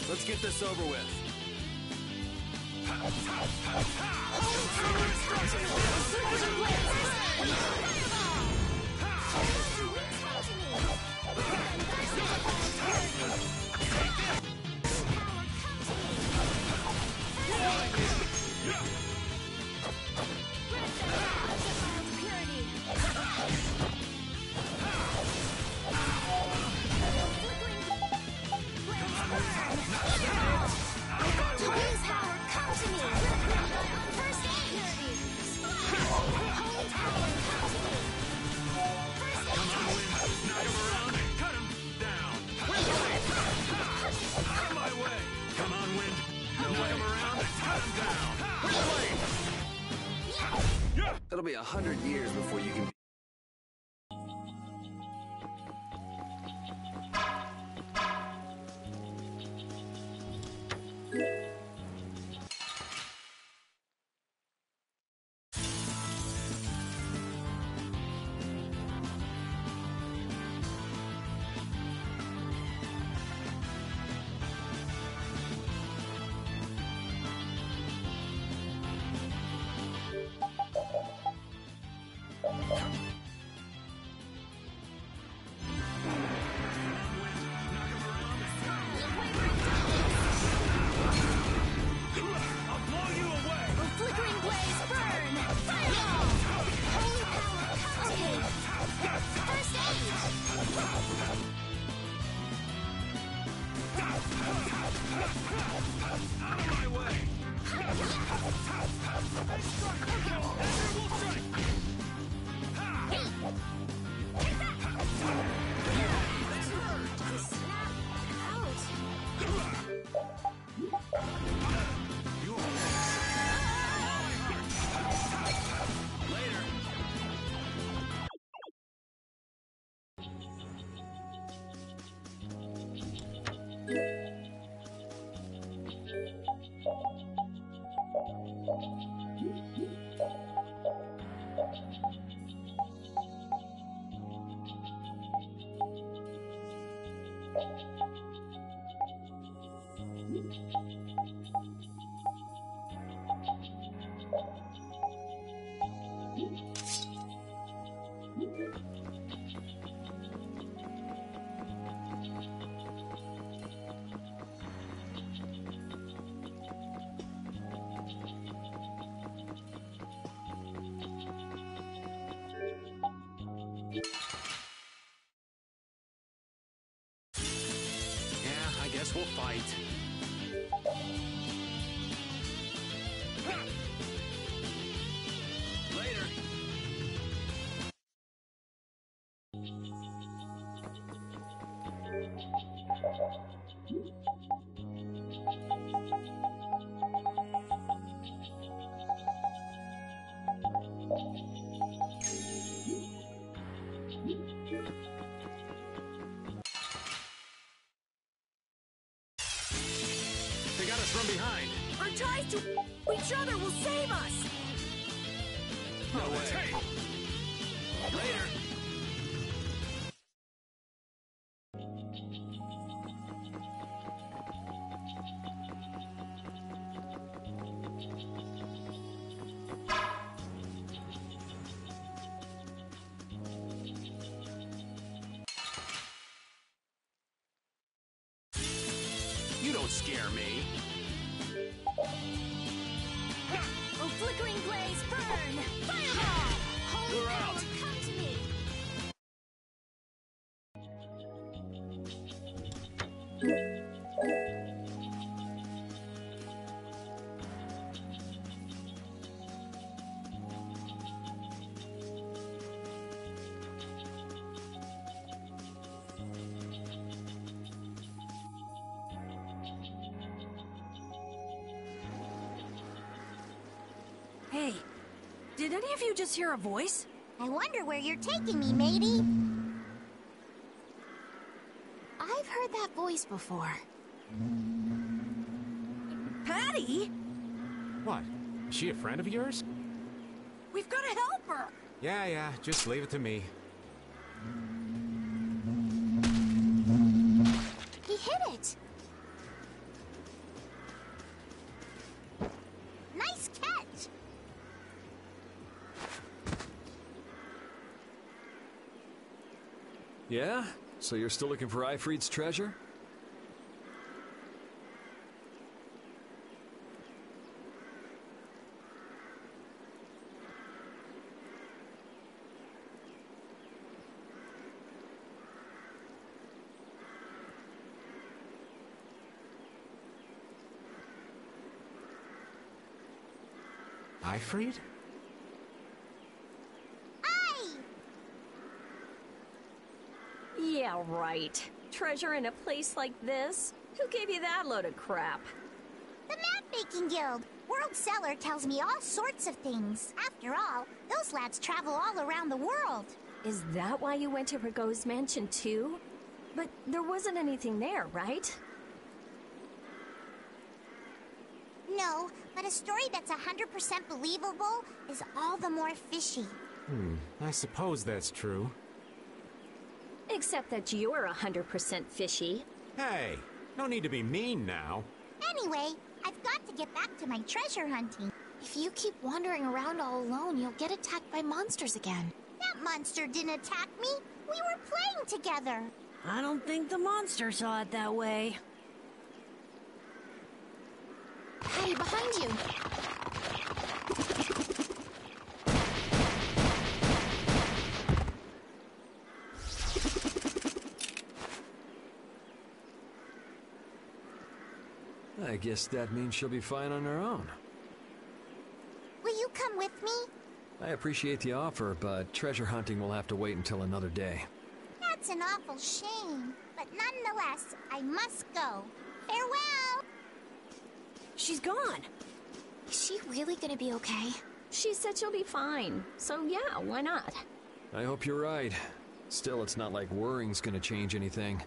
[SPEAKER 3] Let's get this over with. It'll be 100 years before you can...
[SPEAKER 14] Guess we'll fight.
[SPEAKER 3] Later.
[SPEAKER 14] They got us from behind.
[SPEAKER 8] Our ties to each other will save us.
[SPEAKER 3] No way. Later.
[SPEAKER 14] You don't scare me.
[SPEAKER 4] Oh, flickering blaze, burn! Fireball! Holy
[SPEAKER 14] You're
[SPEAKER 4] power,
[SPEAKER 14] out.
[SPEAKER 4] come to me!
[SPEAKER 8] Hey, did any of you just hear a voice?
[SPEAKER 1] I wonder where you're taking me, matey. I've heard that voice before.
[SPEAKER 8] Patty?
[SPEAKER 14] What? Is she a friend of yours?
[SPEAKER 8] We've got to help her!
[SPEAKER 14] Yeah, just leave it to me.
[SPEAKER 4] He hit it! Nice catch!
[SPEAKER 2] Yeah? So you're still looking for Ifrit's treasure?
[SPEAKER 14] Ifrit?
[SPEAKER 13] Yeah, right. Treasure in a place like this? Who gave you that load of crap?
[SPEAKER 4] The Map-Making Guild! World Cellar tells me all sorts of things. After all, those lads travel all around the world.
[SPEAKER 13] Is that why you went to Rigaud's mansion too? But there wasn't anything there, right?
[SPEAKER 4] No, but a story that's 100% believable is all the more fishy.
[SPEAKER 14] I suppose that's true.
[SPEAKER 13] Except that you're 100% fishy.
[SPEAKER 14] Hey, no need to be mean now.
[SPEAKER 4] Anyway, I've got to get back to my treasure hunting.
[SPEAKER 1] If you keep wandering around all alone, you'll get attacked by monsters again.
[SPEAKER 4] That monster didn't attack me. We were playing together.
[SPEAKER 8] I don't think the monster saw it that way.
[SPEAKER 1] Hey, behind you!
[SPEAKER 2] I guess that means she'll be fine on her own.
[SPEAKER 4] Will you come with me?
[SPEAKER 2] I appreciate the offer, but treasure hunting will have to wait until another day.
[SPEAKER 4] That's an awful shame. But nonetheless, I must go. Farewell!
[SPEAKER 8] She's gone.
[SPEAKER 1] Is she really gonna be okay?
[SPEAKER 13] She said she'll be fine. So yeah, why not?
[SPEAKER 2] I hope you're right. Still, it's not like worrying's gonna change anything.